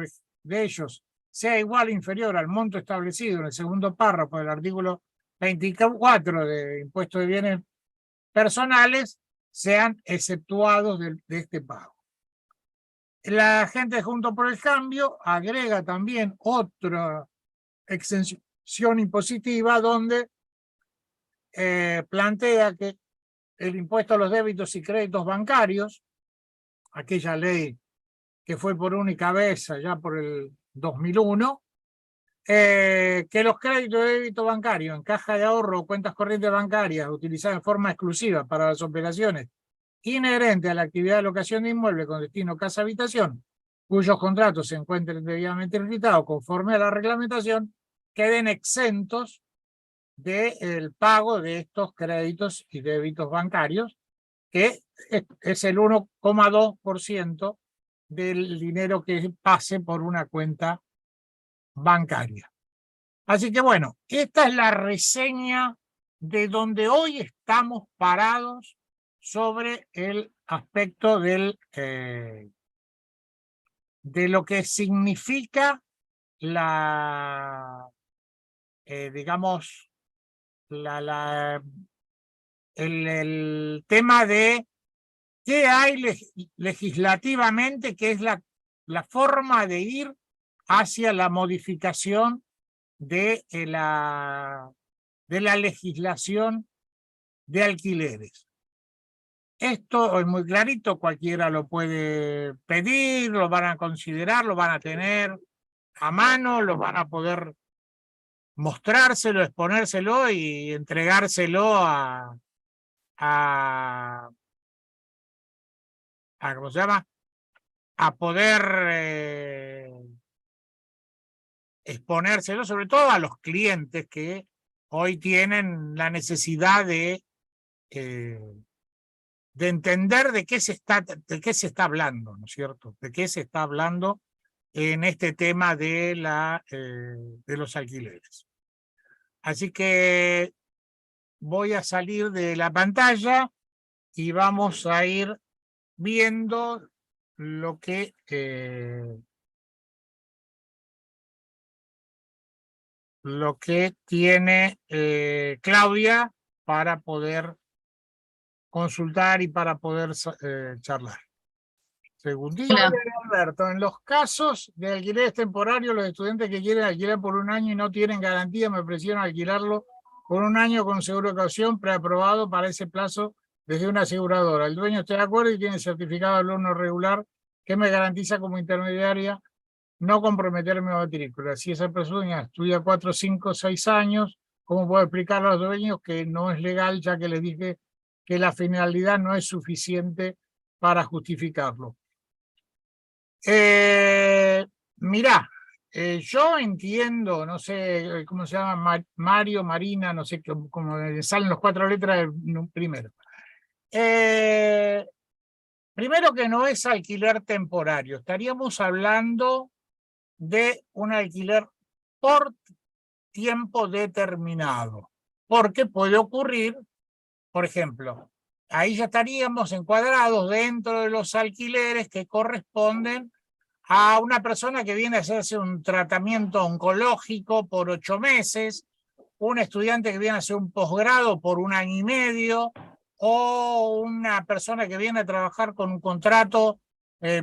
de ellos sea igual o inferior al monto establecido en el segundo párrafo del artículo 24 de impuesto de bienes personales, sean exceptuados de este pago. La gente Juntos por el Cambio agrega también otra exención impositiva donde plantea que el impuesto a los débitos y créditos bancarios, aquella ley que fue por única vez allá por el 2001, que los créditos de débito bancario en caja de ahorro o cuentas corrientes bancarias utilizadas de forma exclusiva para las operaciones inherentes a la actividad de locación de inmuebles con destino casa-habitación, cuyos contratos se encuentren debidamente registrados conforme a la reglamentación, queden exentos del pago de estos créditos y débitos bancarios, que es el 1,2% del dinero que pase por una cuenta bancaria. Así que bueno, esta es la reseña de donde hoy estamos parados sobre el aspecto de lo que significa digamos, el tema de ¿Qué hay legislativamente que es la forma de ir hacia la modificación de la legislación de alquileres? Esto es muy clarito, cualquiera lo puede pedir, lo van a considerar, lo van a tener a mano, lo van a poder mostrárselo, exponérselo y entregárselo a ¿cómo se llama? A poder exponérselo, sobre todo a los clientes que hoy tienen la necesidad de entender de qué se está hablando, ¿no es cierto? De qué se está hablando en este tema de los alquileres. Así que voy a salir de la pantalla y vamos a ir viendo lo que tiene Claudia para poder consultar y para poder charlar. Segundito. Hola. Alberto, en los casos de alquileres temporarios, los estudiantes que quieren alquilar por un año y no tienen garantía me ofrecieron alquilarlo por un año con seguro de caución preaprobado para ese plazo desde una aseguradora. El dueño está de acuerdo y tiene certificado de alumno regular que me garantiza como intermediaria no comprometerme a matrícula. Si esa persona estudia 4, 5, 6 años, ¿cómo puedo explicar a los dueños que no es legal, ya que les dije que la finalidad no es suficiente para justificarlo? Mirá, yo entiendo, no sé cómo se llama, Mario, Marina, no sé cómo salen las 4 letras primero. Primero que no es alquiler temporario, estaríamos hablando de un alquiler por tiempo determinado, porque puede ocurrir, por ejemplo, ahí ya estaríamos encuadrados dentro de los alquileres que corresponden a una persona que viene a hacerse un tratamiento oncológico por 8 meses, un estudiante que viene a hacer un posgrado por 1 año y medio, o una persona que viene a trabajar con un contrato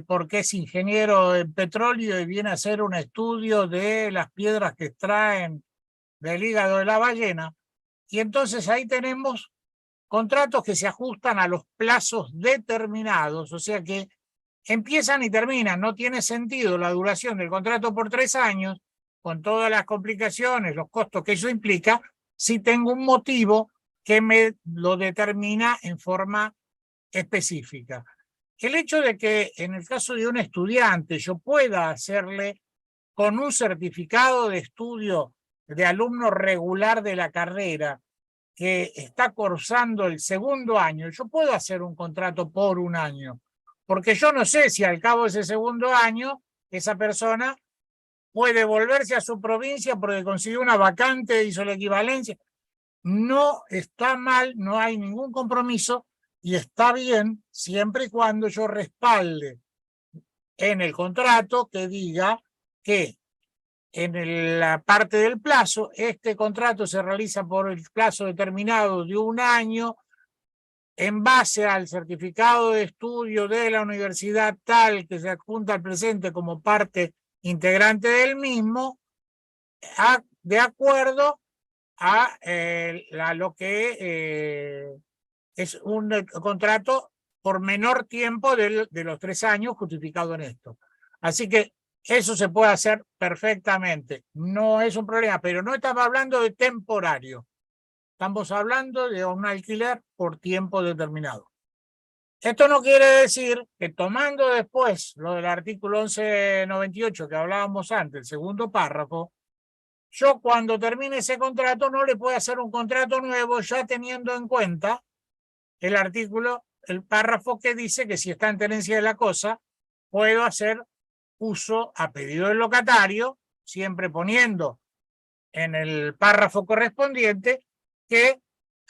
porque es ingeniero en petróleo y viene a hacer un estudio de las piedras que extraen del hígado de la ballena. Y entonces ahí tenemos contratos que se ajustan a los plazos determinados, o sea que empiezan y terminan. No tiene sentido la duración del contrato por 3 años, con todas las complicaciones, los costos que eso implica, si tengo un motivo que me lo determina en forma específica. El hecho de que en el caso de un estudiante yo pueda hacerle con un certificado de estudio de alumno regular de la carrera que está cursando el 2º año, yo puedo hacer un contrato por 1 año, porque yo no sé si al cabo de ese 2º año esa persona puede volverse a su provincia porque consiguió una vacante, hizo la equivalencia. No está mal, no hay ningún compromiso y está bien siempre y cuando yo respalde en el contrato que diga que en la parte del plazo, este contrato se realiza por el plazo determinado de 1 año en base al certificado de estudio de la universidad tal que se adjunta al presente como parte integrante del mismo, de acuerdo a lo que es un contrato por menor tiempo de los 3 años justificado en esto. Así que eso se puede hacer perfectamente, no es un problema, pero no estamos hablando de temporario, estamos hablando de un alquiler por tiempo determinado. Esto no quiere decir que tomando después lo del artículo 1198 que hablábamos antes, el 2º párrafo, yo cuando termine ese contrato no le puedo hacer un contrato nuevo ya teniendo en cuenta el artículo, el párrafo que dice que si está en tenencia de la cosa, puedo hacer uso a pedido del locatario, siempre poniendo en el párrafo correspondiente que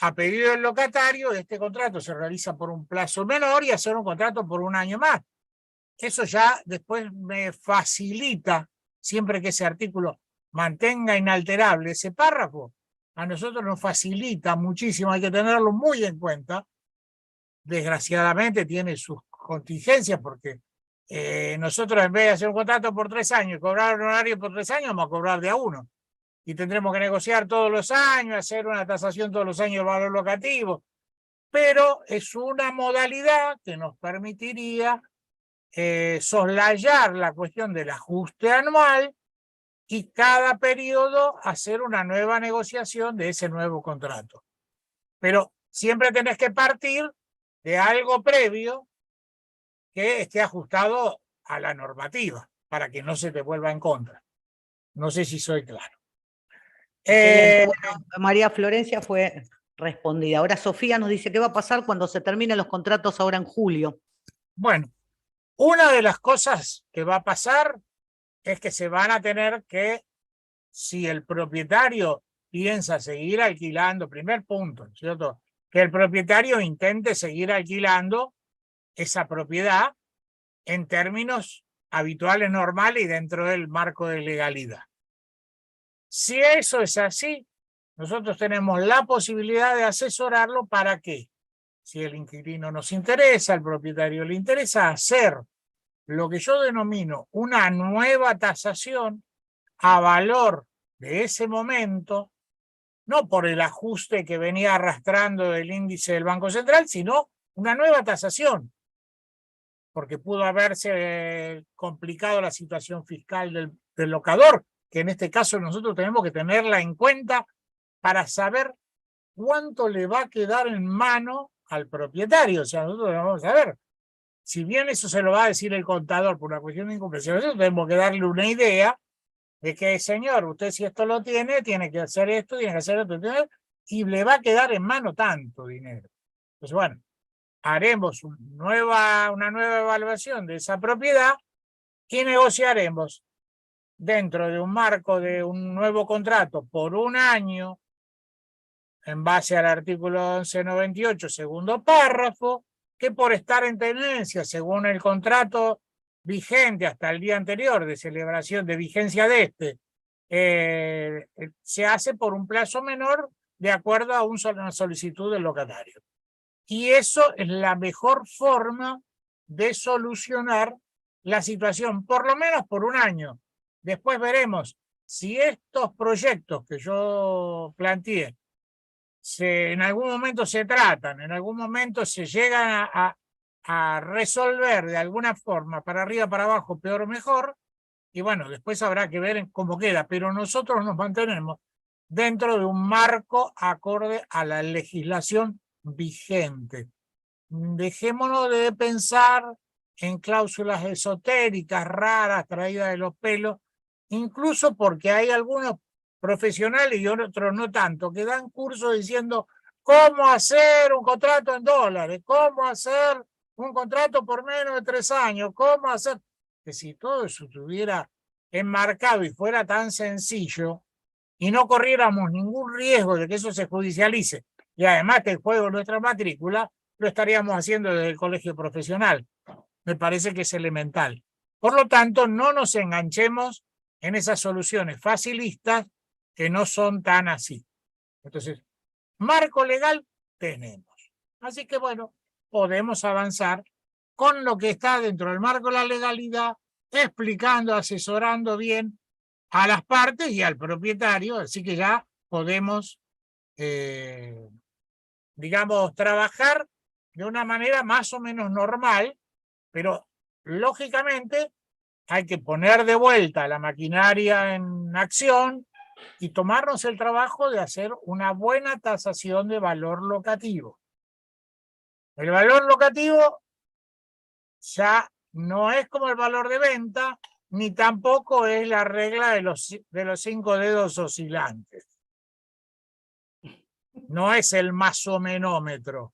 a pedido del locatario este contrato se realiza por un plazo menor y hacer un contrato por 1 año más. Eso ya después me facilita, siempre que ese artículo mantenga inalterable ese párrafo, a nosotros nos facilita muchísimo, hay que tenerlo muy en cuenta, desgraciadamente tiene sus contingencias, porque nosotros en vez de hacer un contrato por 3 años y cobrar un horario por 3 años, vamos a cobrar de a uno. Y tendremos que negociar todos los años, hacer una tasación todos los años del valor locativo. Pero es una modalidad que nos permitiría soslayar la cuestión del ajuste anual y cada periodo hacer una nueva negociación de ese nuevo contrato. Pero siempre tenés que partir de algo previo que esté ajustado a la normativa para que no se te vuelva en contra. No sé si soy claro. Bueno, María Florencia fue respondida. Ahora Sofía nos dice qué va a pasar cuando se terminen los contratos ahora en julio. Bueno, una de las cosas que va a pasar es que se van a tener que, si el propietario piensa seguir alquilando, primer punto, ¿cierto? Que el propietario intente seguir alquilando esa propiedad en términos habituales, normales y dentro del marco de legalidad. Si eso es así, nosotros tenemos la posibilidad de asesorarlo para que, si el inquilino nos interesa, al propietario le interesa, hacer lo que yo denomino una nueva tasación a valor de ese momento, no por el ajuste que venía arrastrando del índice del Banco Central, sino una nueva tasación, porque pudo haberse complicado la situación fiscal del locador, que en este caso nosotros tenemos que tenerla en cuenta para saber cuánto le va a quedar en mano al propietario. O sea, nosotros vamos a ver, si bien eso se lo va a decir el contador por una cuestión de incomprensión, nosotros tenemos que darle una idea de que, señor, usted si esto lo tiene que hacer esto, tiene que hacer esto, y le va a quedar en mano tanto dinero. Entonces, bueno, haremos una nueva evaluación de esa propiedad y negociaremos dentro de un marco de un nuevo contrato por un año, en base al artículo 1198, segundo párrafo, que por estar en tenencia, según el contrato vigente hasta el día anterior de celebración de vigencia de este, se hace por un plazo menor de acuerdo a una solicitud del locatario. Y eso es la mejor forma de solucionar la situación, por lo menos por un año. Después veremos si estos proyectos que yo planteé en algún momento se tratan, en algún momento se llegan a resolver de alguna forma, para arriba, para abajo, peor o mejor, y bueno, después habrá que ver cómo queda, pero nosotros nos mantenemos dentro de un marco acorde a la legislación vigente. Dejémonos de pensar en cláusulas esotéricas, raras, traídas de los pelos, incluso porque hay algunos profesionales y otros no tanto, que dan cursos diciendo cómo hacer un contrato en dólares, cómo hacer un contrato por menos de 3 años, cómo hacer... Que si todo eso estuviera enmarcado y fuera tan sencillo y no corriéramos ningún riesgo de que eso se judicialice y además que el juego nuestra matrícula, lo estaríamos haciendo desde el colegio profesional. Me parece que es elemental. Por lo tanto, no nos enganchemos en esas soluciones facilistas que no son tan así. Entonces, marco legal tenemos. Así que bueno, podemos avanzar con lo que está dentro del marco de la legalidad, explicando, asesorando bien a las partes y al propietario, así que ya podemos, digamos, trabajar de una manera más o menos normal, pero lógicamente hay que poner de vuelta la maquinaria en acción y tomarnos el trabajo de hacer una buena tasación de valor locativo. El valor locativo ya no es como el valor de venta, ni tampoco es la regla de los 5 dedos oscilantes. No es el masomenómetro,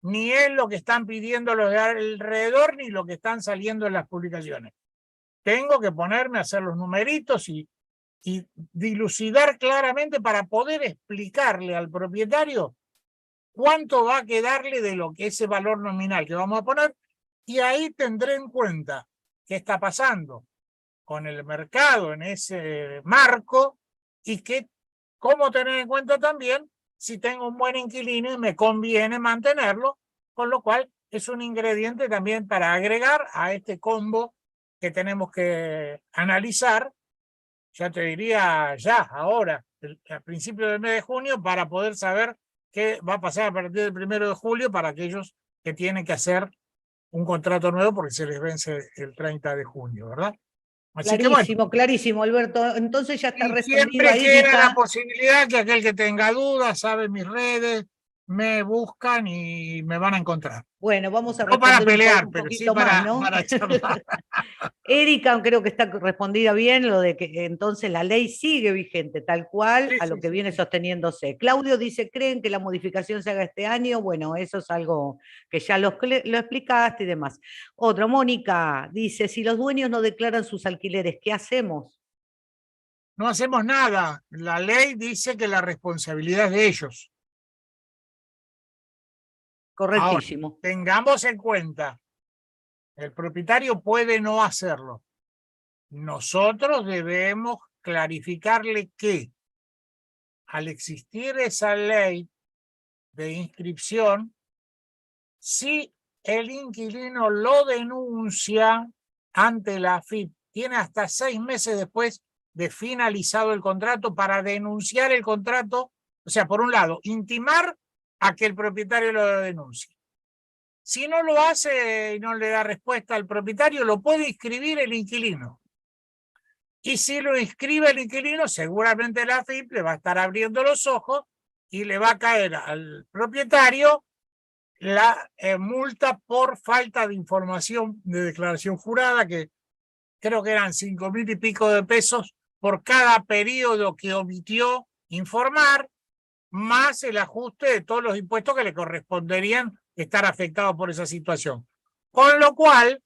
ni es lo que están pidiendo los de alrededor, ni lo que están saliendo en las publicaciones. Tengo que ponerme a hacer los numeritos y dilucidar claramente para poder explicarle al propietario cuánto va a quedarle de lo que ese valor nominal que vamos a poner, y ahí tendré en cuenta qué está pasando con el mercado en ese marco y cómo tener en cuenta también si tengo un buen inquilino y me conviene mantenerlo con lo cual es un ingrediente también para agregar a este combo que tenemos que analizar, ya te diría ya, ahora, a principios del mes de junio, para poder saber qué va a pasar a partir del 1 de julio para aquellos que tienen que hacer un contrato nuevo porque se les vence el 30 de junio, ¿verdad? Así que bueno. Clarísimo, clarísimo, Alberto. Entonces ya está Y respondida siempre queda la Erika. posibilidad que aquel que tenga dudas, sabe mis redes, me buscan y me van a encontrar. Bueno, vamos a No para responder pelear, un pero sí poquito más, ¿no? para charlar. Erika, creo que está respondida bien lo de que entonces la ley sigue vigente, tal cual Sí, a lo sí, que sí, viene sí. sosteniéndose. Claudio dice, ¿creen que la modificación se haga este año? Bueno, eso es algo que ya lo explicaste y demás. Otro, Mónica, dice, si los dueños no declaran sus alquileres, ¿qué hacemos? No hacemos nada. La ley dice que la responsabilidad es de ellos. Ahora, Correctísimo. tengamos en cuenta, el propietario puede no hacerlo. Nosotros debemos clarificarle que al existir esa ley de inscripción, si el inquilino lo denuncia ante la AFIP, tiene hasta 6 meses después de finalizado el contrato para denunciar el contrato. O sea, por un lado, intimar a que el propietario lo denuncie. Si no lo hace y no le da respuesta al propietario, lo puede inscribir el inquilino. Y si lo inscribe el inquilino, seguramente la AFIP le va a estar abriendo los ojos y le va a caer al propietario la multa por falta de información de declaración jurada, que creo que eran 5.000 y pico de pesos por cada periodo que omitió informar, más el ajuste de todos los impuestos que le corresponderían estar afectados por esa situación. Con lo cual,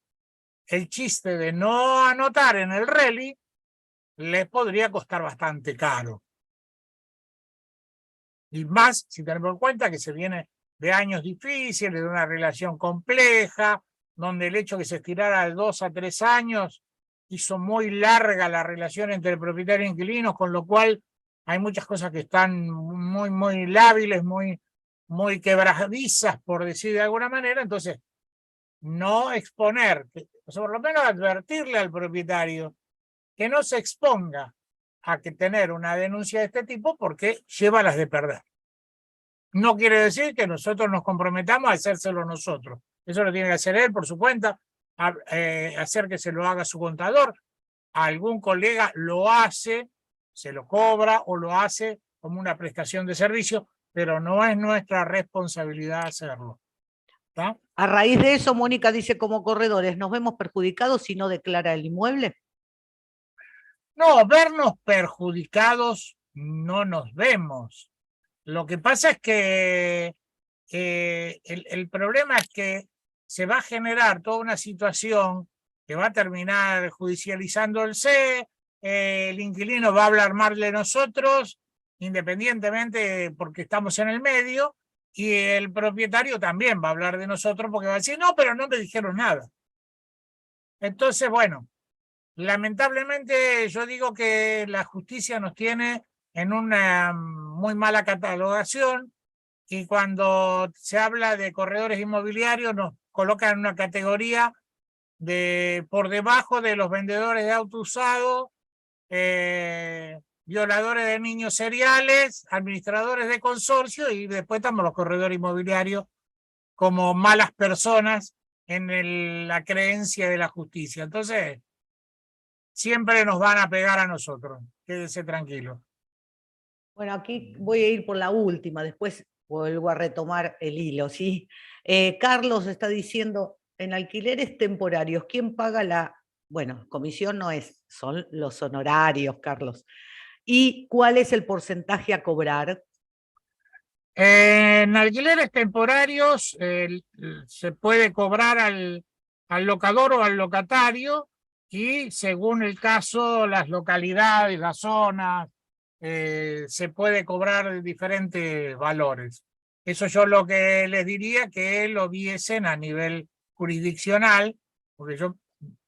el chiste de no anotar en el RELI les podría costar bastante caro. Y más si tenemos en cuenta que se viene de años difíciles, de una relación compleja, donde el hecho que se estirara de 2 a 3 años hizo muy larga la relación entre el propietario e inquilinos, con lo cual hay muchas cosas que están muy lábiles, muy quebradizas, por decir de alguna manera. Entonces, no exponer, o sea, por lo menos advertirle al propietario que no se exponga a que tener una denuncia de este tipo porque lleva las de perder. No quiere decir que nosotros nos comprometamos a hacérselo nosotros. Eso lo tiene que hacer él por su cuenta, hacer que se lo haga su contador. Algún colega lo hace, se lo cobra o lo hace como una prestación de servicio, pero no es nuestra responsabilidad hacerlo. ¿Está? A raíz de eso, Mónica dice, como corredores, ¿nos vemos perjudicados si no declara el inmueble? No, vernos perjudicados no nos vemos. Lo que pasa es que el problema es que se va a generar toda una situación que va a terminar judicializándose, el inquilino va a hablar mal de nosotros, independientemente porque estamos en el medio, y el propietario también va a hablar de nosotros porque va a decir, no, pero no me dijeron nada. Entonces, bueno, lamentablemente yo digo que la justicia nos tiene en una muy mala catalogación, y cuando se habla de corredores inmobiliarios nos colocan en una categoría por debajo de los vendedores de auto usado, violadores de niños seriales, administradores de consorcio, y después estamos los corredores inmobiliarios como malas personas en la creencia de la justicia. Entonces, siempre nos van a pegar a nosotros. Quédese tranquilo. Bueno, aquí voy a ir por la última, después vuelvo a retomar el hilo, ¿sí? Carlos está diciendo, en alquileres temporarios, ¿quién paga la, bueno, comisión no es, son los honorarios, Carlos? ¿Y cuál es el porcentaje a cobrar? En alquileres temporarios se puede cobrar al locador o al locatario, y según el caso, las localidades, las zonas, se puede cobrar diferentes valores. Eso yo lo que les diría que lo viesen a nivel jurisdiccional, porque yo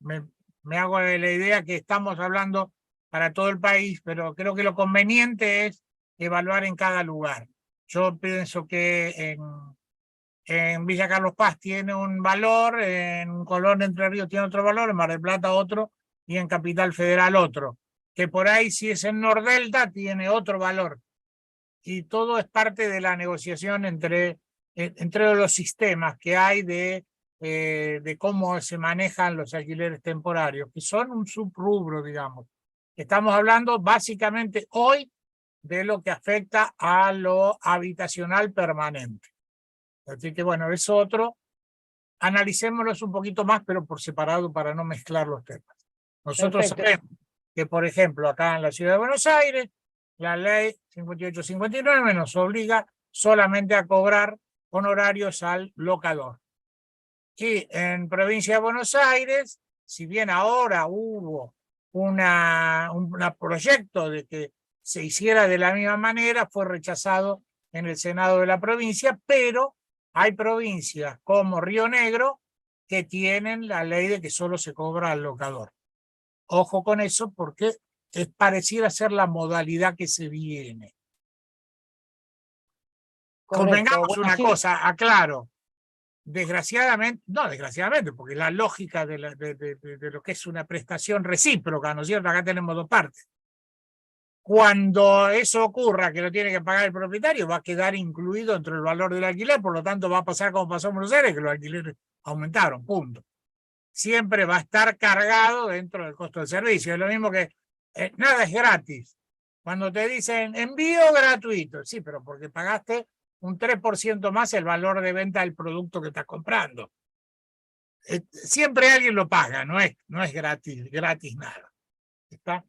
me hago la idea que estamos hablando para todo el país, pero creo que lo conveniente es evaluar en cada lugar. Yo pienso que en Villa Carlos Paz tiene un valor, en Colón Entre Ríos tiene otro valor, en Mar del Plata otro, y en Capital Federal otro. Que por ahí, si es en Nordelta, tiene otro valor. Y todo es parte de la negociación entre los sistemas que hay de cómo se manejan los alquileres temporarios, que son un subrubro, digamos. Estamos hablando básicamente hoy de lo que afecta a lo habitacional permanente. Así que bueno, es otro. Analicémoslos un poquito más, pero por separado para no mezclar los temas. Nosotros sabemos que, por ejemplo, acá en la ciudad de Buenos Aires, la ley 5859 nos obliga solamente a cobrar honorarios al locador. Y en provincia de Buenos Aires, si bien ahora hubo un proyecto de que se hiciera de la misma manera, fue rechazado en el Senado de la provincia, pero hay provincias como Río Negro que tienen la ley de que solo se cobra al locador. Ojo con eso porque pareciera ser la modalidad que se viene. Convengamos una cosa, aclaro. Desgraciadamente, no desgraciadamente, porque la lógica de lo que es una prestación recíproca, ¿no es cierto? Acá tenemos dos partes. Cuando eso ocurra, que lo tiene que pagar el propietario, va a quedar incluido entre el valor del alquiler, por lo tanto va a pasar como pasó en Buenos Aires, que los alquileres aumentaron, punto. Siempre va a estar cargado dentro del costo del servicio. Es lo mismo que nada es gratis. Cuando te dicen envío gratuito, sí, pero porque pagaste un 3% más el valor de venta del producto que estás comprando. Siempre alguien lo paga, no es gratis nada. ¿Está?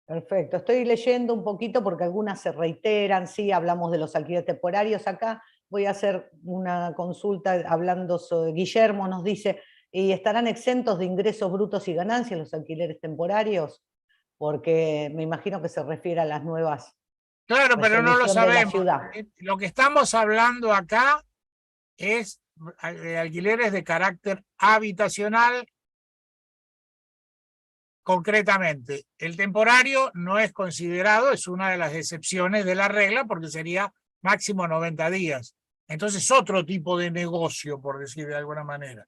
Perfecto, estoy leyendo un poquito porque algunas se reiteran, sí, hablamos de los alquileres temporarios acá, voy a hacer una consulta hablando sobre, Guillermo nos dice, ¿y estarán exentos de ingresos brutos y ganancias los alquileres temporarios? Porque me imagino que se refiere a las nuevas. Claro, pero no lo sabemos. Ciudad. Lo que estamos hablando acá es de alquileres de carácter habitacional. Concretamente, el temporario no es considerado, es una de las excepciones de la regla porque sería máximo 90 días. Entonces, otro tipo de negocio, por decir de alguna manera.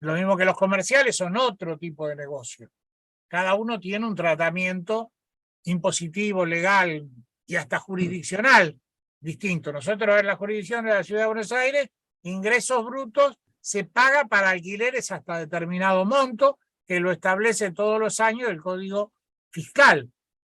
Lo mismo que los comerciales son otro tipo de negocio. Cada uno tiene un tratamiento impositivo, legal y hasta jurisdiccional distinto. Nosotros en la jurisdicción de la Ciudad de Buenos Aires, ingresos brutos se paga para alquileres hasta determinado monto, que lo establece todos los años el Código Fiscal.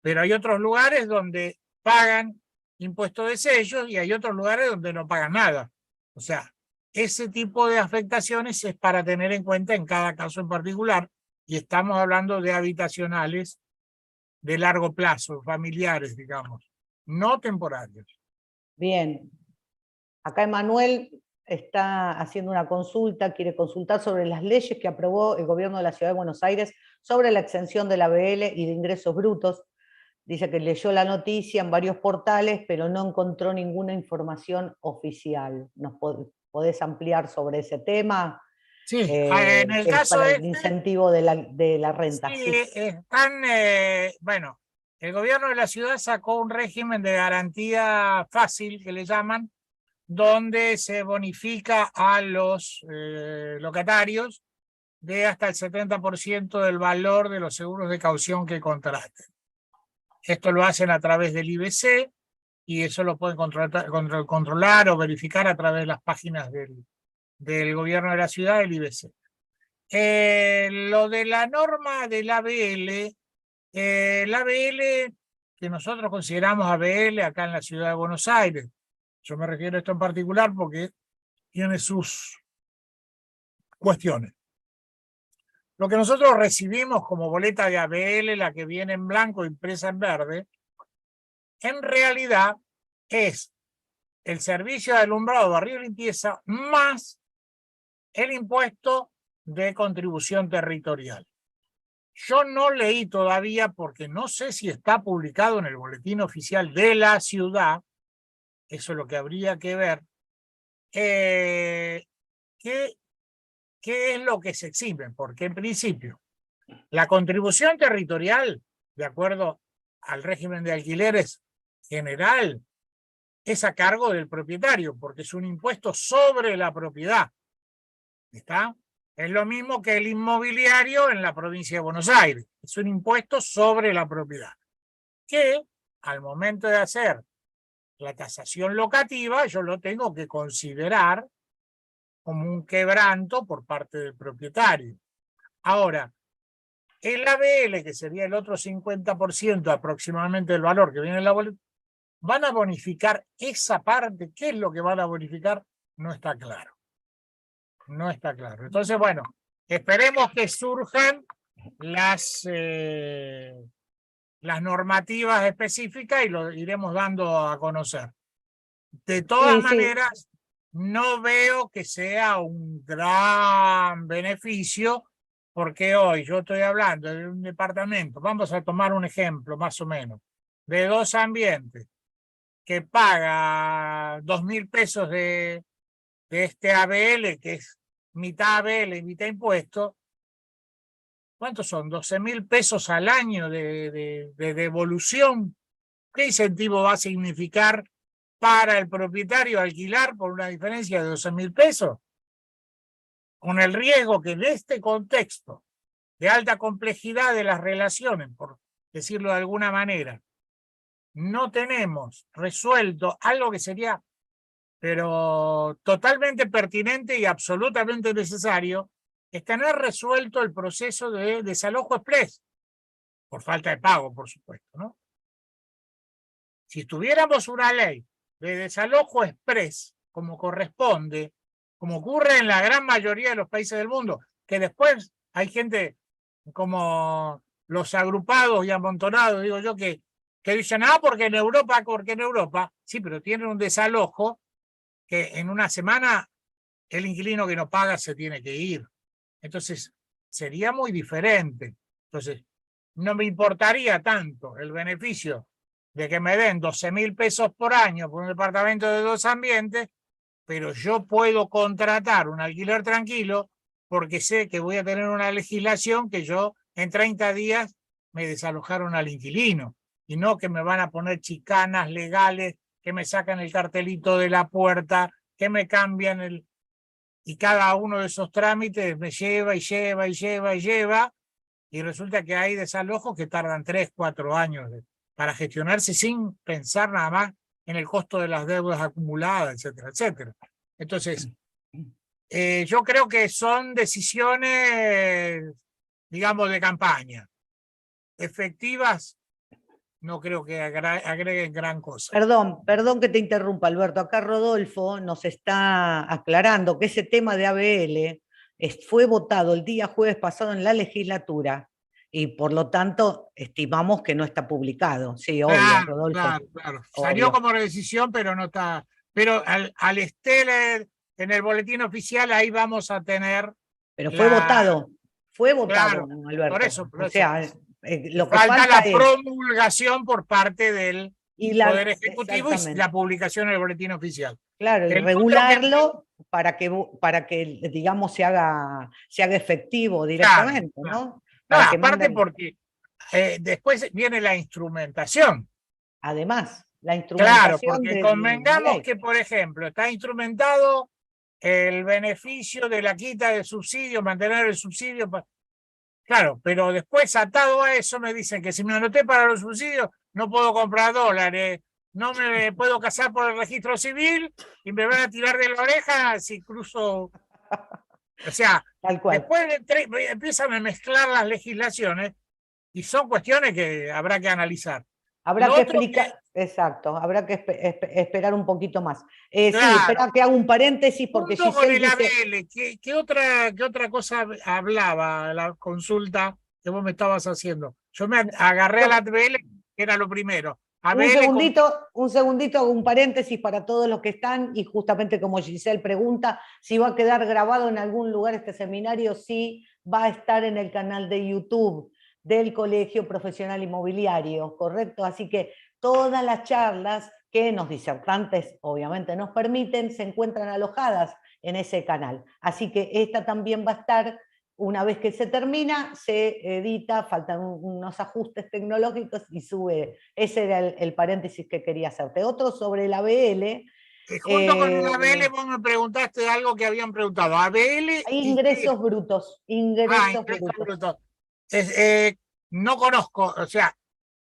Pero hay otros lugares donde pagan impuestos de sellos y hay otros lugares donde no pagan nada. O sea, ese tipo de afectaciones es para tener en cuenta en cada caso en particular, y estamos hablando de habitacionales de largo plazo, familiares, digamos, no temporarios. Bien. Acá Emanuel está haciendo una consulta, quiere consultar sobre las leyes que aprobó el gobierno de la Ciudad de Buenos Aires sobre la exención de la ABL y de ingresos brutos. Dice que leyó la noticia en varios portales, pero no encontró ninguna información oficial. ¿Nos podés ampliar sobre ese tema? Sí, en el caso para el incentivo de la renta. Sí, están, bueno, el gobierno de la ciudad sacó un régimen de garantía fácil, que le llaman, donde se bonifica a los locatarios de hasta el 70% del valor de los seguros de caución que contraten. Esto lo hacen a través del IBC y eso lo pueden controlar o verificar a través de las páginas del gobierno de la ciudad, del IBC. Lo de la norma del ABL, el ABL que nosotros consideramos ABL acá en la ciudad de Buenos Aires, yo me refiero a esto en particular porque tiene sus cuestiones. Lo que nosotros recibimos como boleta de ABL, la que viene en blanco impresa en verde, en realidad es el servicio de alumbrado, barrido y limpieza más el impuesto de contribución territorial. Yo no leí todavía, porque no sé si está publicado en el boletín oficial de la ciudad, eso es lo que habría que ver, qué es lo que se exime, porque en principio la contribución territorial, de acuerdo al régimen de alquileres general, es a cargo del propietario, porque es un impuesto sobre la propiedad. ¿Está? Es lo mismo que el inmobiliario en la provincia de Buenos Aires. Es un impuesto sobre la propiedad. Que al momento de hacer la tasación locativa, yo lo tengo que considerar como un quebranto por parte del propietario. Ahora, el ABL, que sería el otro 50% aproximadamente del valor que viene en la boleta, ¿van a bonificar esa parte? ¿Qué es lo que van a bonificar? No está claro. No está claro. Entonces, bueno, esperemos que surjan las normativas específicas y lo iremos dando a conocer. De todas Sí, sí. maneras, no veo que sea un gran beneficio, porque hoy yo estoy hablando de un departamento, vamos a tomar un ejemplo más o menos, de 2 ambientes, que paga 2.000 pesos de este ABL, que es mitad ABL y mitad impuesto. ¿Cuántos son? 12.000 pesos al año de devolución. ¿Qué incentivo va a significar para el propietario alquilar por una diferencia de 12.000 pesos? Con el riesgo que en este contexto de alta complejidad de las relaciones, por decirlo de alguna manera, no tenemos resuelto algo que sería, pero totalmente pertinente y absolutamente necesario, es tener resuelto el proceso de desalojo express, por falta de pago, por supuesto, ¿no? Si tuviéramos una ley de desalojo express, como corresponde, como ocurre en la gran mayoría de los países del mundo, que después hay gente como los agrupados y amontonados, digo yo, que dicen, porque en Europa, sí, pero tienen un desalojo que en una semana el inquilino que no paga se tiene que ir. Entonces, sería muy diferente. Entonces, no me importaría tanto el beneficio de que me den 12.000 pesos por año por un departamento de 2 ambientes, pero yo puedo contratar un alquiler tranquilo porque sé que voy a tener una legislación que yo en 30 días me desalojaron al inquilino, y no que me van a poner chicanas legales, que me sacan el cartelito de la puerta, que me cambian el... Y cada uno de esos trámites me lleva y lleva y lleva y lleva, y resulta que hay desalojos que tardan 3, 4 años para gestionarse sin pensar nada más en el costo de las deudas acumuladas, etcétera, etcétera. Entonces, yo creo que son decisiones, digamos, de campaña. Efectivas, no creo que agreguen gran cosa. Perdón que te interrumpa, Alberto. Acá Rodolfo nos está aclarando que ese tema de ABL fue votado el día jueves pasado en la legislatura y por lo tanto estimamos que no está publicado. Sí, obvio, Claro, Rodolfo. claro, claro. Salió Obvio. como decisión, pero no está. Pero al estar en el boletín oficial, ahí vamos a tener Pero la. fue votado, Claro, por Alberto. eso, por O eso. sea, lo que Falta falta la es, promulgación por parte del Poder Ejecutivo y la exactamente, publicación en el boletín oficial. claro, y El otro que. regularlo para que digamos, se haga efectivo Claro, directamente, claro. ¿no? No, Para que aparte manden, porque después viene la instrumentación. además, la Claro, instrumentación porque de la convengamos ley. que, por ejemplo, está instrumentado el beneficio de la quita de subsidio, mantener el subsidio. Claro, pero después atado a eso me dicen que si me anoté para los subsidios no puedo comprar dólares, no me puedo casar por el registro civil y me van a tirar de la oreja si cruzo. O sea, Tal cual. después empiezan a mezclar las legislaciones y son cuestiones que habrá que analizar. Habrá Lo que otro que, explicar, exacto, habrá que esperar un poquito más. Sí, claro, espera que haga un paréntesis porque junto con Giselle el dice, ABL, qué otra cosa hablaba la consulta que vos me estabas haciendo? Yo me agarré al yo, ABL, que era lo primero. ABL como... un segundito, hago un paréntesis para todos los que están y justamente como Giselle pregunta, si va a quedar grabado en algún lugar este seminario, sí, va a estar en el canal de YouTube del Colegio Profesional Inmobiliario, ¿correcto? Así que todas las charlas que los disertantes obviamente nos permiten se encuentran alojadas en ese canal. Así que esta también va a estar una vez que se termina, se edita, faltan unos ajustes tecnológicos y sube. Ese era el paréntesis que quería hacerte. Otro sobre el ABL. Junto con el ABL vos me preguntaste algo que habían preguntado. ABL y ingresos brutos. Ingresos ingresos brutos. brutos. No conozco, o sea,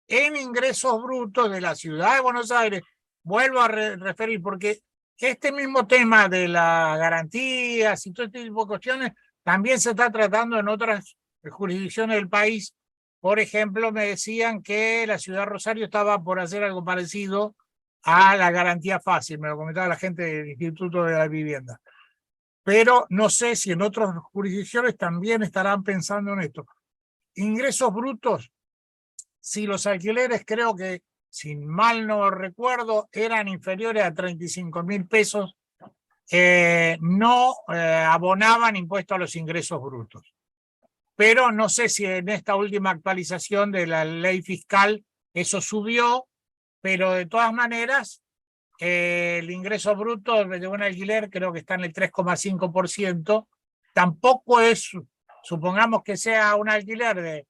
en ingresos brutos de la ciudad de Buenos Aires, vuelvo a referir, porque este mismo tema de las garantías y todo este tipo de cuestiones también se está tratando en otras jurisdicciones del país. Por ejemplo, me decían que la ciudad de Rosario estaba por hacer algo parecido a la garantía fácil, me lo comentaba la gente del Instituto de la Vivienda. Pero no sé si en otras jurisdicciones también estarán pensando en esto. Ingresos brutos, si los alquileres, creo que, si mal no recuerdo, eran inferiores a 35.000 pesos, no abonaban impuesto a los ingresos brutos. Pero no sé si en esta última actualización de la ley fiscal eso subió, pero de todas maneras, el ingreso bruto de un alquiler creo que está en el 3,5%. Tampoco es, supongamos que sea un alquiler de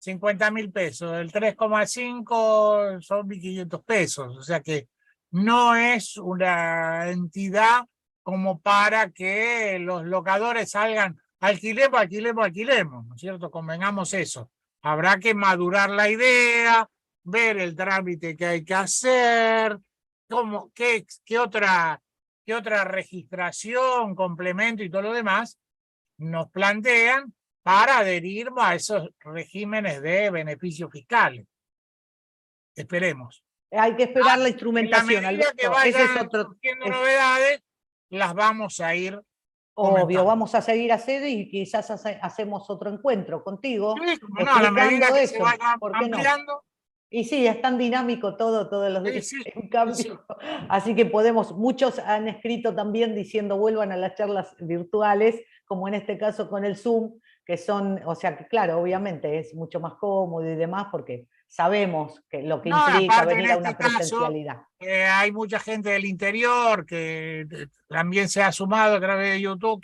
50.000 pesos, el 3,5 son 1.500 pesos, o sea que no es una entidad como para que los locadores salgan, alquilemos, alquilemos, alquilemos, ¿no es cierto? Convengamos eso. Habrá que madurar la idea, ver el trámite que hay que hacer, qué otra registración, complemento y todo lo demás nos plantean para adherirnos a esos regímenes de beneficios fiscales. Esperemos. Hay que esperar la instrumentación, En la medida Alberto. que vayan Ese es otro. surgiendo novedades, las vamos a ir Obvio, comentando. vamos a seguir haciendo y quizás hacemos otro encuentro contigo. Sí, no, a la medida que se vaya ¿Por qué no? ampliando. Y sí, es tan dinámico todo, todos los días Sí, en cambio. sí. Así que podemos, muchos han escrito también diciendo vuelvan a las charlas virtuales, como en este caso con el Zoom, que son, o sea, que claro, obviamente es mucho más cómodo y demás, porque sabemos que lo que No, implica aparte en venir a este una caso, presencialidad. hay mucha gente del interior que también se ha sumado a través de YouTube,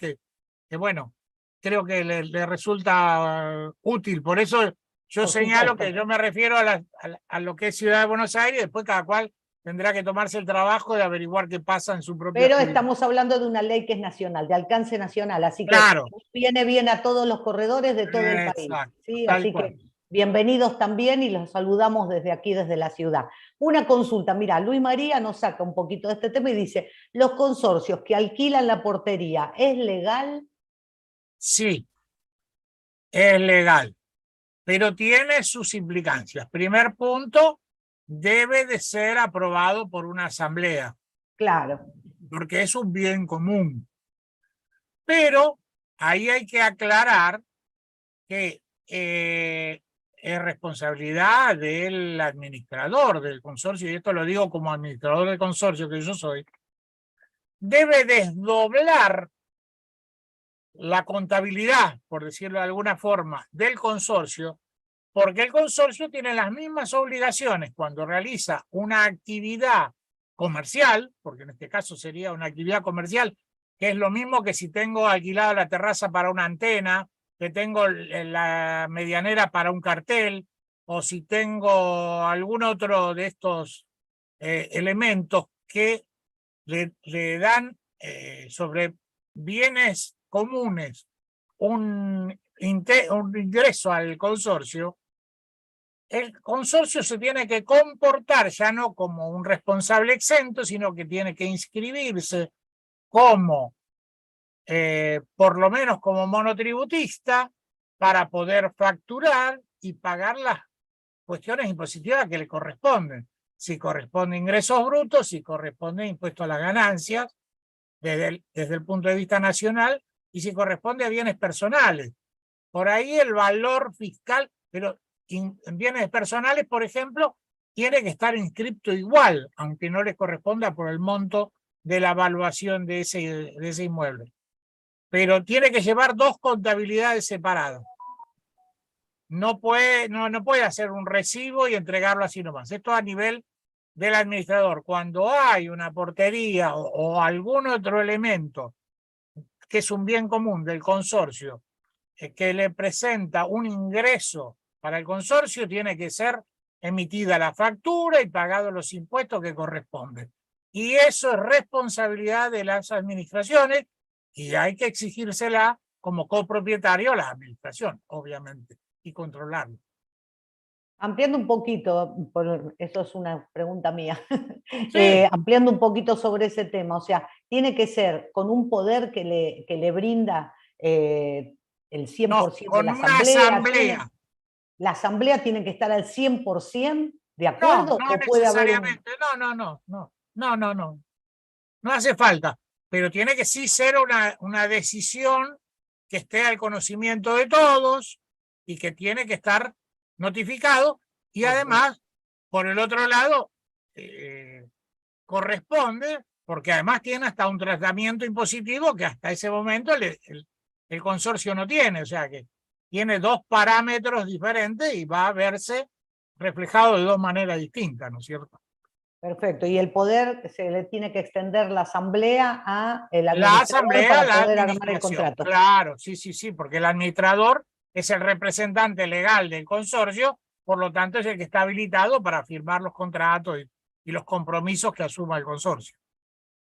que bueno, creo que le resulta útil. Por eso yo Por señalo supuesto. que yo me refiero a lo que es Ciudad de Buenos Aires, después cada cual tendrá que tomarse el trabajo de averiguar qué pasa en su propia Pero jurisdicción. estamos hablando de una ley que es nacional, de alcance nacional, así que Claro, viene bien a todos los corredores de todo el país. exacto, ¿Sí? tal Así cual. que bienvenidos también y los saludamos desde aquí, desde la ciudad. Una consulta, mira, Luis María nos saca un poquito de este tema y dice, ¿los consorcios que alquilan la portería es legal? Sí, es legal, pero tiene sus implicancias. Primer punto, debe de ser aprobado por una asamblea, Claro. porque es un bien común. Pero ahí hay que aclarar que es responsabilidad del administrador del consorcio, y esto lo digo como administrador del consorcio que yo soy, debe desdoblar la contabilidad, por decirlo de alguna forma, del consorcio, porque el consorcio tiene las mismas obligaciones cuando realiza una actividad comercial, porque en este caso sería una actividad comercial, que es lo mismo que si tengo alquilada la terraza para una antena, que tengo la medianera para un cartel, o si tengo algún otro de estos elementos que le dan sobre bienes comunes un ingreso al consorcio. El consorcio se tiene que comportar ya no como un responsable exento, sino que tiene que inscribirse como, por lo menos como monotributista, para poder facturar y pagar las cuestiones impositivas que le corresponden. Si corresponde ingresos brutos, si corresponde impuesto a las ganancias desde el punto de vista nacional, y si corresponde a bienes personales. Por ahí el valor fiscal, pero en bienes personales, por ejemplo, tiene que estar inscripto igual, aunque no les corresponda por el monto de la evaluación de ese inmueble. Pero tiene que llevar dos contabilidades separadas. No puede hacer un recibo y entregarlo así nomás. Esto a nivel del administrador. Cuando hay una portería o algún otro elemento que es un bien común del consorcio, que le presenta un ingreso para el consorcio, tiene que ser emitida la factura y pagados los impuestos que corresponden. Y eso es responsabilidad de las administraciones y hay que exigírsela como copropietario a la administración, obviamente, y controlarlo. Ampliando un poquito, eso es una pregunta mía, Sí. ampliando un poquito sobre ese tema, o sea, tiene que ser con un poder que le brinda el 100% de Con la una asamblea, asamblea. ¿la asamblea tiene que estar al 100% de No, acuerdo no o puede haber un... necesariamente. No hace falta. Pero tiene que sí ser una decisión que esté al conocimiento de todos y que tiene que estar notificado. Y además, por el otro lado, corresponde, porque además tiene hasta un tratamiento impositivo que hasta ese momento el consorcio no tiene. O sea que tiene dos parámetros diferentes y va a verse reflejado de dos maneras distintas, ¿no es cierto? Perfecto, y el poder se le tiene que extender la asamblea a el La administrador asamblea, para la poder armar el administración. contrato. Claro, sí, porque el administrador es el representante legal del consorcio, por lo tanto es el que está habilitado para firmar los contratos y los compromisos que asuma el consorcio.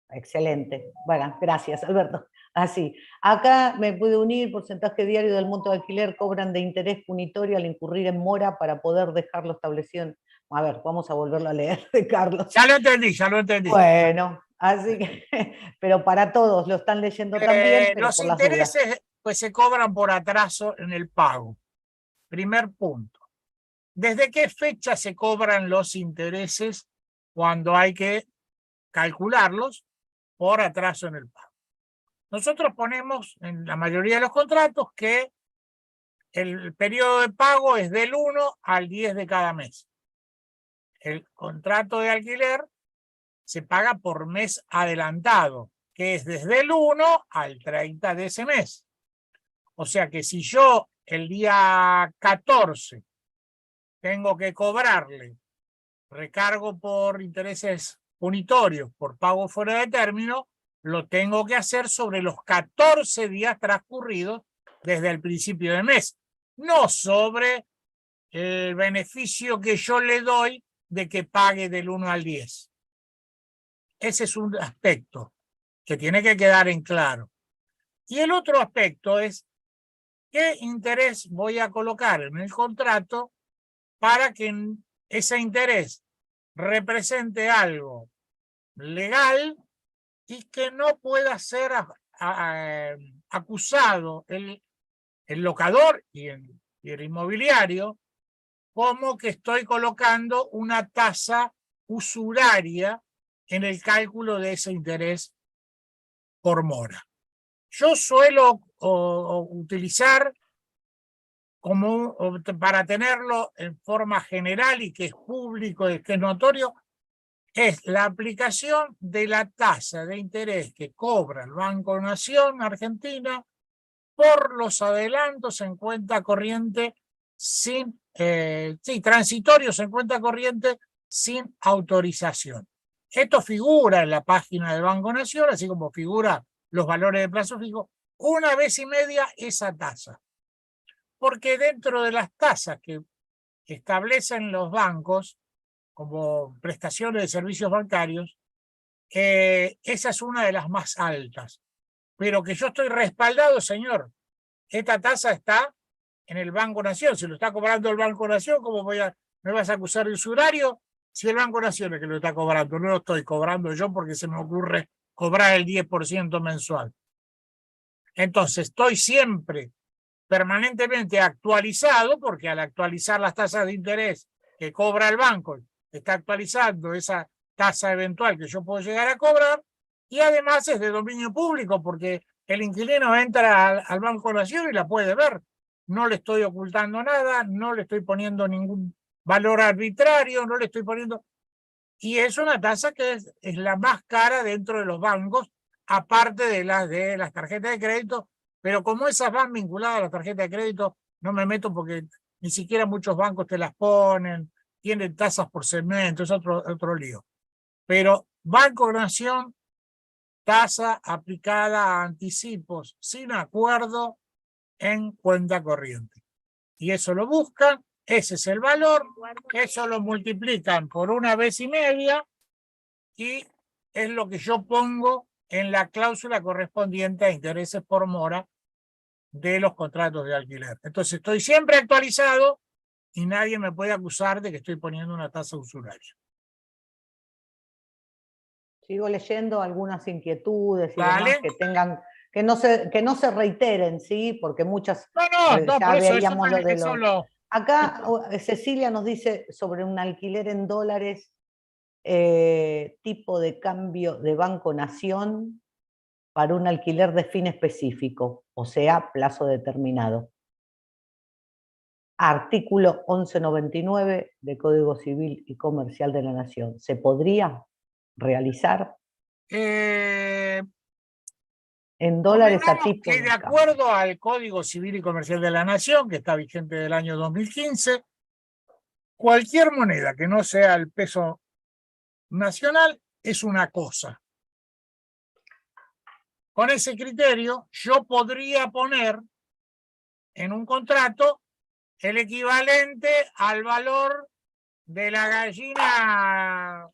Excelente. Bueno, gracias, Alberto. Así. Acá me puede unir porcentaje diario del monto de alquiler, cobran de interés punitorio al incurrir en mora para poder dejarlo establecido. A ver, vamos a volverlo a leer de Carlos. Ya lo entendí. Bueno, así que, pero para todos lo están leyendo también, pero Los por las dudas. intereses pues se cobran por atraso en el pago. Primer punto. ¿Desde qué fecha se cobran los intereses cuando hay que calcularlos por atraso en el pago? Nosotros ponemos en la mayoría de los contratos que el periodo de pago es del 1 al 10 de cada mes. El contrato de alquiler se paga por mes adelantado, que es desde el 1 al 30 de ese mes. O sea que si yo el día 14 tengo que cobrarle recargo por intereses punitorios, por pago fuera de término, lo tengo que hacer sobre los 14 días transcurridos desde el principio del mes, no sobre el beneficio que yo le doy de que pague del 1 al 10. Ese es un aspecto que tiene que quedar en claro. Y el otro aspecto es qué interés voy a colocar en el contrato para que ese interés represente algo legal y que no pueda ser acusado el locador y el inmobiliario como que estoy colocando una tasa usuraria en el cálculo de ese interés por mora. Yo suelo utilizar para tenerlo en forma general y que es público y que es notorio, es la aplicación de la tasa de interés que cobra el Banco Nación Argentina por los adelantos en cuenta corriente transitorios en cuenta corriente sin autorización. Esto figura en la página del Banco Nación, así como figura los valores de plazo fijo, 1 vez y media esa tasa. Porque dentro de las tasas que establecen los bancos como prestaciones de servicios bancarios, esa es una de las más altas. Pero que yo estoy respaldado, señor. Esta tasa está en el Banco Nación. Si lo está cobrando el Banco Nación, ¿cómo me vas a acusar de usurario? Si el Banco Nación es que lo está cobrando, no lo estoy cobrando yo porque se me ocurre cobrar el 10% mensual. Entonces, estoy siempre permanentemente actualizado, porque al actualizar las tasas de interés que cobra el banco, está actualizando esa tasa eventual que yo puedo llegar a cobrar, y además es de dominio público, porque el inquilino entra al Banco Nación y la puede ver. No le estoy ocultando nada, no le estoy poniendo ningún valor arbitrario, no le estoy poniendo... Y es una tasa que es la más cara dentro de los bancos, aparte de las tarjetas de crédito, pero como esas van vinculadas a la tarjeta de crédito, no me meto porque ni siquiera muchos bancos te las ponen, tienen tasas por segmento, es otro lío. Pero Banco Nación, tasa aplicada a anticipos sin acuerdo en cuenta corriente. Y eso lo buscan, ese es el valor, eso lo multiplican por 1,5 veces y es lo que yo pongo en la cláusula correspondiente a intereses por mora de los contratos de alquiler. Entonces estoy siempre actualizado y nadie me puede acusar de que estoy poniendo una tasa usuraria. Sigo leyendo algunas inquietudes y ¿Vale? demás que tengan, que no se reiteren, ¿sí? Porque muchas No, ya por eso veíamos lo de eso los. lo... Acá Cecilia nos dice sobre un alquiler en dólares, tipo de cambio de Banco Nación para un alquiler de fin específico, o sea, plazo determinado. Artículo 1199 del Código Civil y Comercial de la Nación. ¿Se podría realizar en dólares a convengamos tipo que de de cambio? acuerdo al Código Civil y Comercial de la Nación, que está vigente del año 2015, cualquier moneda que no sea el peso nacional es una cosa. Con ese criterio, yo podría poner en un contrato el equivalente al valor de la gallina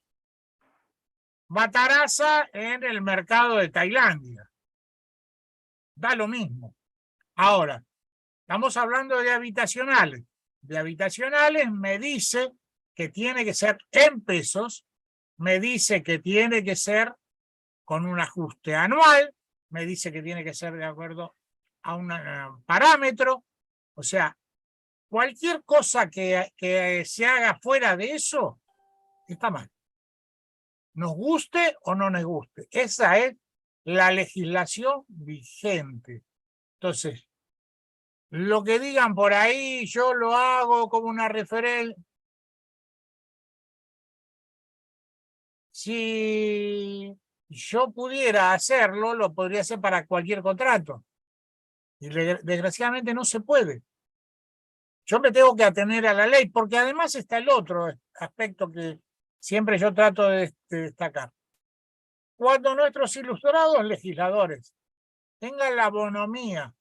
bataraza en el mercado de Tailandia. Da lo mismo. Ahora, estamos hablando de habitacionales. De habitacionales me dice que tiene que ser en pesos, me dice que tiene que ser con un ajuste anual, me dice que tiene que ser de acuerdo a un parámetro. O sea, cualquier cosa que se haga fuera de eso está mal. Nos guste o no nos guste. Esa es la legislación vigente. Entonces, lo que digan por ahí, yo lo hago como una referencia. Si yo pudiera hacerlo, lo podría hacer para cualquier contrato. Y desgraciadamente no se puede. Yo me tengo que atener a la ley, porque además está el otro aspecto que siempre yo trato de destacar. Cuando nuestros ilustrados legisladores tengan la bonomía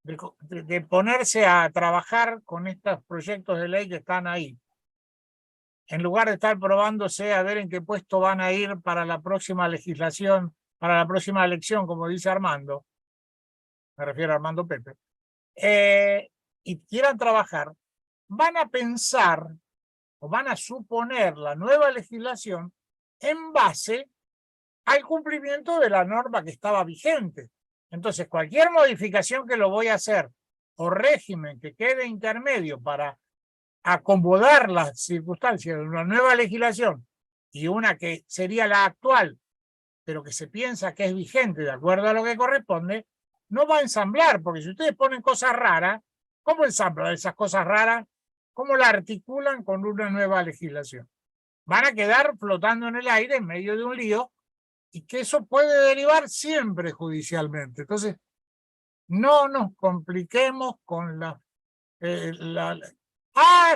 de ponerse a trabajar con estos proyectos de ley que están ahí, en lugar de estar probándose a ver en qué puesto van a ir para la próxima legislación, para la próxima elección, como dice Armando, me refiero a Armando Pepe, y quieran trabajar, van a pensar o van a suponer la nueva legislación en base al cumplimiento de la norma que estaba vigente. Entonces, cualquier modificación que lo voy a hacer o régimen que quede intermedio para acomodar las circunstancias de una nueva legislación y una que sería la actual, pero que se piensa que es vigente de acuerdo a lo que corresponde, no va a ensamblar, porque si ustedes ponen cosas raras, ¿cómo ensamblan esas cosas raras? ¿Cómo la articulan con una nueva legislación? Van a quedar flotando en el aire en medio de un lío y que eso puede derivar siempre judicialmente. Entonces, no nos compliquemos con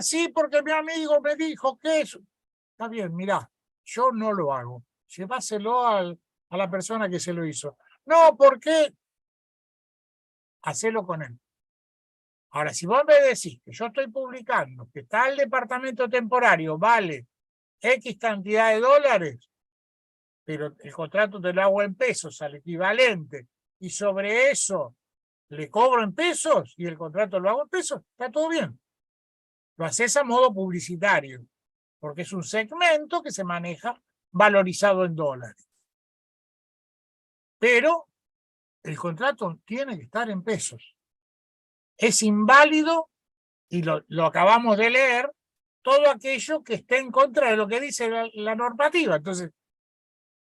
sí, porque mi amigo me dijo que eso. Está bien, mirá, yo no lo hago. Lleváselo a la persona que se lo hizo. No, ¿por qué? Hacelo con él. Ahora, si vos me decís que yo estoy publicando que tal departamento temporario vale X cantidad de dólares, pero el contrato te lo hago en pesos al equivalente, y sobre eso le cobro en pesos y el contrato lo hago en pesos, está todo bien. Lo haces a modo publicitario, porque es un segmento que se maneja valorizado en dólares. Pero el contrato tiene que estar en pesos. Es inválido, y lo acabamos de leer, todo aquello que esté en contra de lo que dice la normativa. Entonces,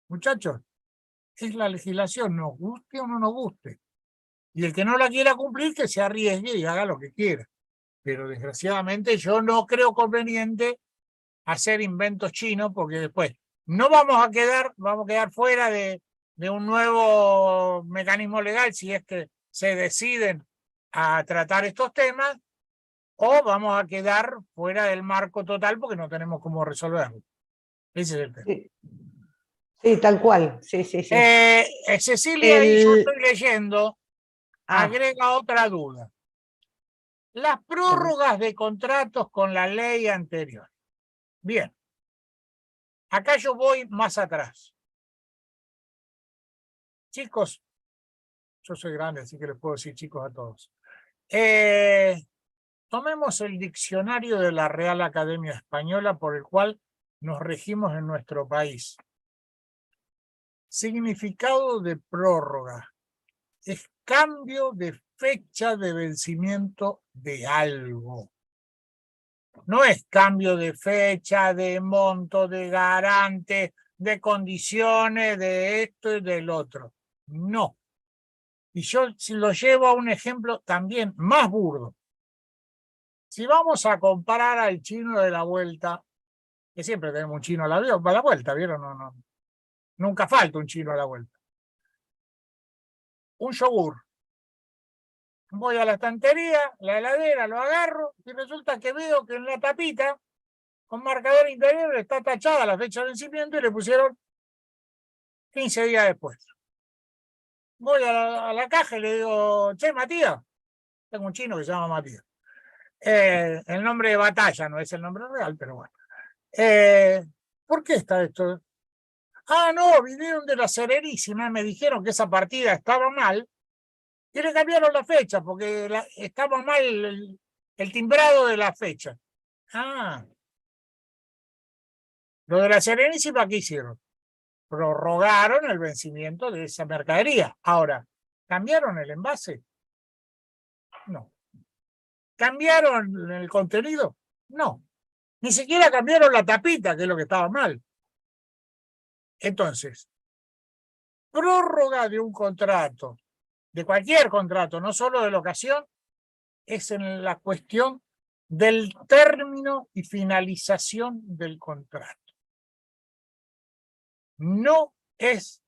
muchachos, es la legislación, nos guste o no nos guste. Y el que no la quiera cumplir, que se arriesgue y haga lo que quiera. Pero desgraciadamente yo no creo conveniente hacer inventos chinos, porque después no vamos a quedar fuera de un nuevo mecanismo legal si es que se deciden a tratar estos temas, o vamos a quedar fuera del marco total porque no tenemos cómo resolverlo. Ese es el tema. Sí, sí, tal cual. Sí, sí, sí. Cecilia, ahí yo estoy leyendo agrega otra duda. Las prórrogas de contratos con la ley anterior. Bien. Acá yo voy más atrás. Chicos, yo soy grande, así que les puedo decir chicos a todos. Tomemos el diccionario de la Real Academia Española por el cual nos regimos en nuestro país. Significado de prórroga. Es cambio de fecha de vencimiento de algo. No es cambio de fecha, de monto, de garante, de condiciones, de esto y del otro. No. Y yo si lo llevo a un ejemplo también más burdo. Si vamos a comparar al chino de la vuelta, que siempre tenemos un chino a la vuelta, ¿vieron? No. Nunca falta un chino a la vuelta. Un yogur. Voy a la estantería, la heladera, lo agarro y resulta que veo que en la tapita, con marcador interior, está tachada la fecha de vencimiento y le pusieron 15 días después. Voy a la caja y le digo, che, Matías, tengo un chino que se llama Matías. El nombre de batalla no es el nombre real, pero bueno. ¿Por qué está esto? Ah, no, vinieron de la Serenísima, me dijeron que esa partida estaba mal y le cambiaron la fecha porque estaba mal el timbrado de la fecha. Ah, lo de la Serenísima, ¿qué hicieron? Prorrogaron el vencimiento de esa mercadería. Ahora, ¿cambiaron el envase? No. ¿Cambiaron el contenido? No. Ni siquiera cambiaron la tapita, que es lo que estaba mal. Entonces, prórroga de un contrato, de cualquier contrato, no solo de locación, es en la cuestión del término y finalización del contrato. No es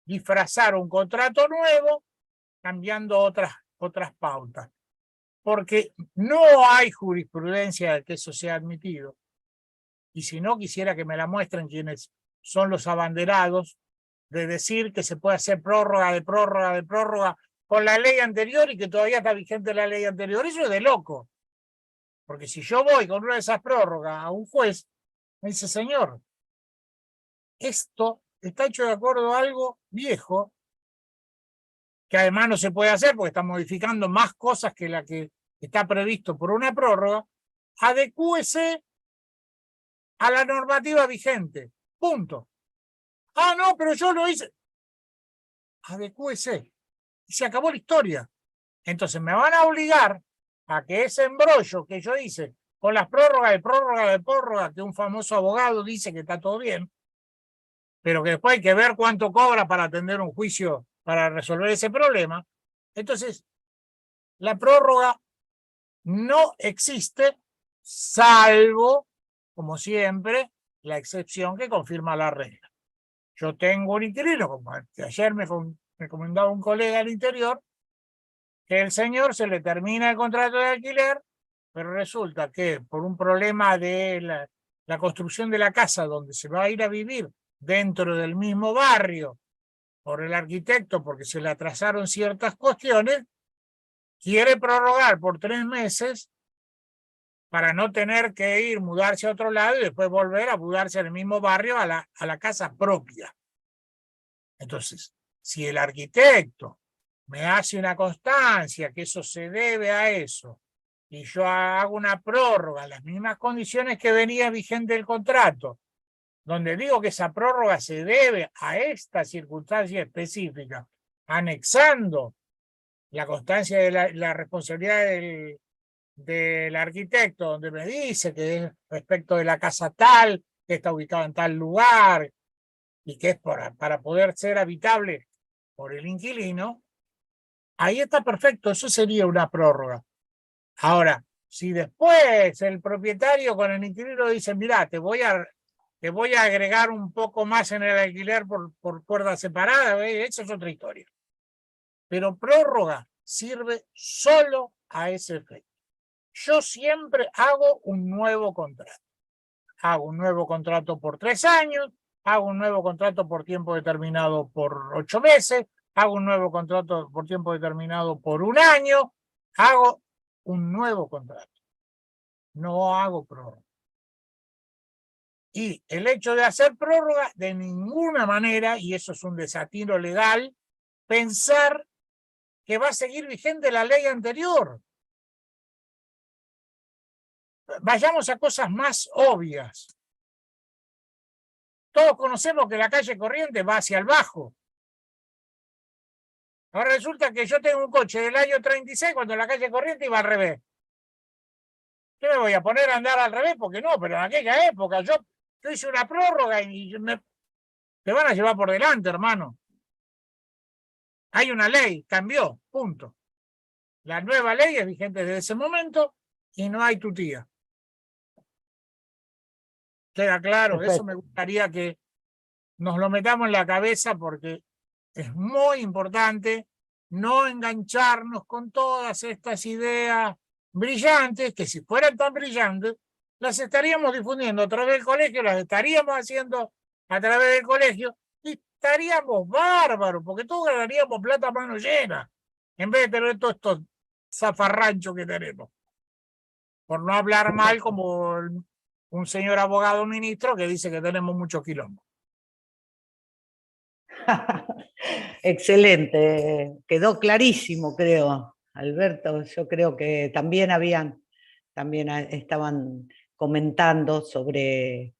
disfrazar un contrato nuevo cambiando otras pautas, porque no hay jurisprudencia de que eso sea admitido. Y si no, quisiera que me la muestren quienes son los abanderados de decir que se puede hacer prórroga de prórroga de prórroga con la ley anterior y que todavía está vigente la ley anterior. Eso es de loco. Porque si yo voy con una de esas prórrogas a un juez, me dice, señor, esto está hecho de acuerdo a algo viejo, que además no se puede hacer porque está modificando más cosas que la que está previsto por una prórroga, adecúese a la normativa vigente. Punto. Ah, no, pero yo lo hice. Adecúese. Y se acabó la historia. Entonces me van a obligar a que ese embrollo que yo hice con las prórrogas de prórroga de prórroga, que un famoso abogado dice que está todo bien, pero que después hay que ver cuánto cobra para atender un juicio para resolver ese problema. Entonces, la prórroga no existe, salvo, como siempre, la excepción que confirma la regla. Yo tengo un inquilino, como ayer me comentaba un colega del interior, que el señor se le termina el contrato de alquiler, pero resulta que por un problema de la construcción de la casa donde se va a ir a vivir dentro del mismo barrio por el arquitecto porque se le atrasaron ciertas cuestiones, quiere prorrogar por 3 meses para no tener que ir, mudarse a otro lado y después volver a mudarse en el mismo barrio a la casa propia. Entonces, si el arquitecto me hace una constancia que eso se debe a eso y yo hago una prórroga en las mismas condiciones que venía vigente el contrato, donde digo que esa prórroga se debe a esta circunstancia específica, anexando la constancia de la responsabilidad del arquitecto, donde me dice que es respecto de la casa tal, que está ubicada en tal lugar y que es para poder ser habitable por el inquilino, ahí está perfecto, eso sería una prórroga. Ahora, si después el propietario con el inquilino dice, mira, te voy a agregar un poco más en el alquiler por cuerda separada, eso es otra historia. Pero prórroga sirve solo a ese efecto. Yo siempre hago un nuevo contrato. Hago un nuevo contrato por 3 años, hago un nuevo contrato por tiempo determinado por 8 meses, hago un nuevo contrato por tiempo determinado por un año, hago un nuevo contrato. No hago prórroga. Y el hecho de hacer prórroga, de ninguna manera, y eso es un desatino legal, pensar que va a seguir vigente la ley anterior. Vayamos a cosas más obvias. Todos conocemos que la calle Corrientes va hacia el bajo. Ahora resulta que yo tengo un coche del año 36 cuando la calle Corrientes iba al revés. ¿Qué me voy a poner a andar al revés? Porque no, pero en aquella época yo hice una prórroga y te van a llevar por delante, hermano. Hay una ley, cambió, punto. La nueva ley es vigente desde ese momento y no hay tutía. Queda claro, Perfecto. eso me gustaría que nos lo metamos en la cabeza porque es muy importante no engancharnos con todas estas ideas brillantes, que si fueran tan brillantes, las estaríamos difundiendo a través del colegio, las estaríamos haciendo a través del colegio, y estaríamos bárbaros, porque todos ganaríamos plata a mano llena, en vez de tener todos estos zafarranchos que tenemos. Por no hablar mal como un señor abogado ministro que dice que tenemos muchos quilombos. Excelente, quedó clarísimo, creo, Alberto. Yo creo que también estaban comentando sobre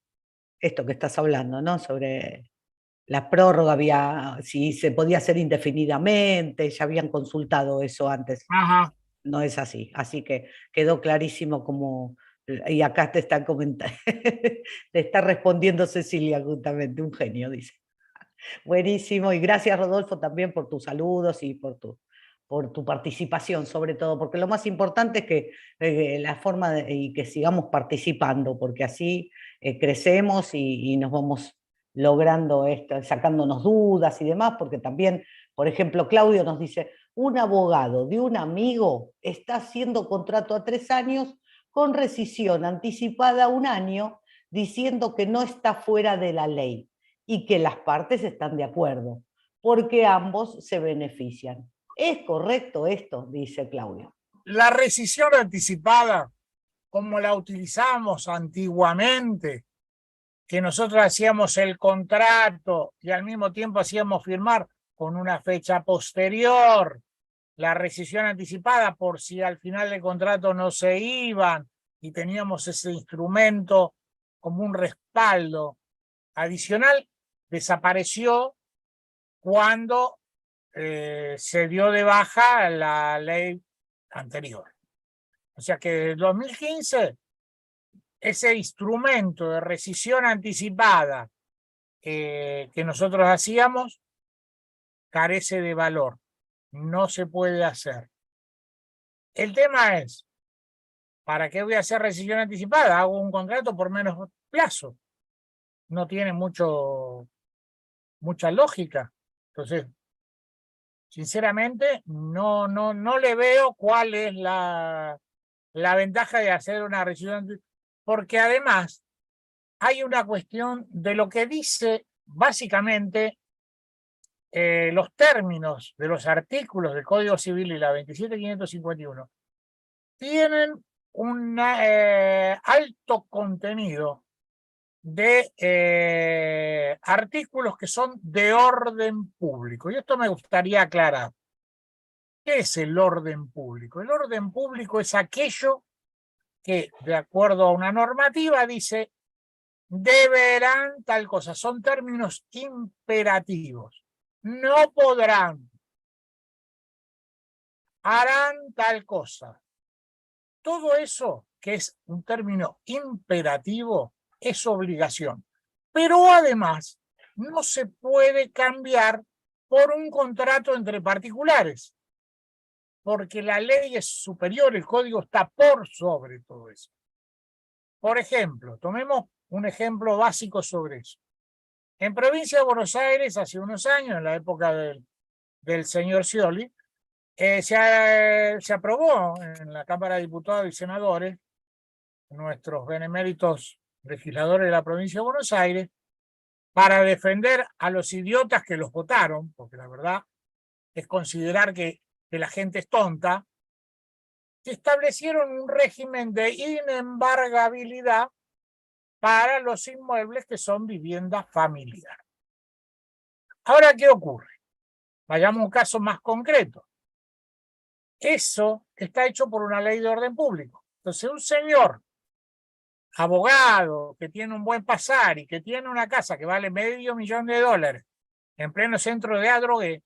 esto que estás hablando, ¿no? Sobre la prórroga, si se podía hacer indefinidamente, ya habían consultado eso antes. Ajá. No es así, así que quedó clarísimo como, y acá te está comentando, te está respondiendo Cecilia justamente, un genio, dice. Buenísimo, y gracias Rodolfo también por tus saludos y por tu participación, sobre todo, porque lo más importante es que la forma y que sigamos participando, porque así crecemos y nos vamos logrando esto, sacándonos dudas y demás, porque también, por ejemplo, Claudio nos dice, un abogado de un amigo está haciendo contrato a 3 años con rescisión anticipada a 1 año, diciendo que no está fuera de la ley y que las partes están de acuerdo, porque ambos se benefician. ¿Es correcto esto? Dice Claudio. La rescisión anticipada, como la utilizamos antiguamente, que nosotros hacíamos el contrato y al mismo tiempo hacíamos firmar con una fecha posterior la rescisión anticipada por si al final del contrato no se iban y teníamos ese instrumento como un respaldo adicional, desapareció cuando se dio de baja la ley anterior. O sea que desde el 2015 ese instrumento de rescisión anticipada que nosotros hacíamos carece de valor, no se puede hacer. El tema es, ¿para qué voy a hacer rescisión anticipada? Hago un contrato por menos plazo. No tiene mucha lógica. Entonces, sinceramente, no le veo cuál es la ventaja de hacer una rescisión anticipada, porque además hay una cuestión de lo que dice básicamente los términos de los artículos del Código Civil y la 27.551 tienen un alto contenido de artículos que son de orden público. Y esto me gustaría aclarar. ¿Qué es el orden público? El orden público es aquello que, de acuerdo a una normativa, dice deberán tal cosa. Son términos imperativos. No podrán, harán tal cosa. Todo eso, que es un término imperativo, es obligación. Pero además, no se puede cambiar por un contrato entre particulares, porque la ley es superior, el código está por sobre todo eso. Por ejemplo, tomemos un ejemplo básico sobre eso. En provincia de Buenos Aires, hace unos años, en la época del señor Scioli, se aprobó en la Cámara de Diputados y Senadores, nuestros beneméritos legisladores de la provincia de Buenos Aires, para defender a los idiotas que los votaron, porque la verdad es considerar que la gente es tonta, que establecieron un régimen de inembargabilidad para los inmuebles que son vivienda familiar. Ahora, ¿qué ocurre? Vayamos a un caso más concreto. Eso está hecho por una ley de orden público. Entonces, un señor abogado que tiene un buen pasar y que tiene una casa que vale $500,000 en pleno centro de Adrogué,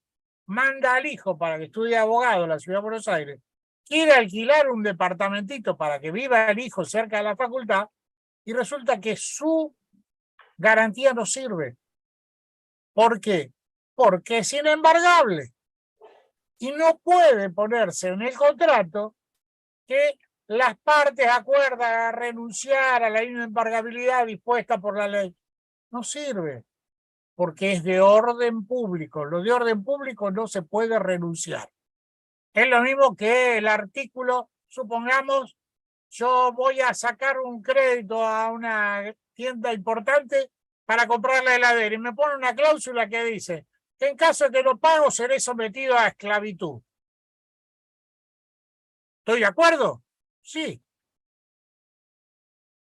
manda al hijo para que estudie abogado en la ciudad de Buenos Aires, quiere alquilar un departamentito para que viva el hijo cerca de la facultad y resulta que su garantía no sirve. ¿Por qué? Porque es inembargable y no puede ponerse en el contrato que las partes acuerdan renunciar a la inembargabilidad dispuesta por la ley. No sirve, porque es de orden público. Lo de orden público no se puede renunciar. Es lo mismo que el artículo, supongamos, yo voy a sacar un crédito a una tienda importante para comprar la heladera y me pone una cláusula que dice que en caso de que no pago seré sometido a esclavitud. ¿Estoy de acuerdo? Sí.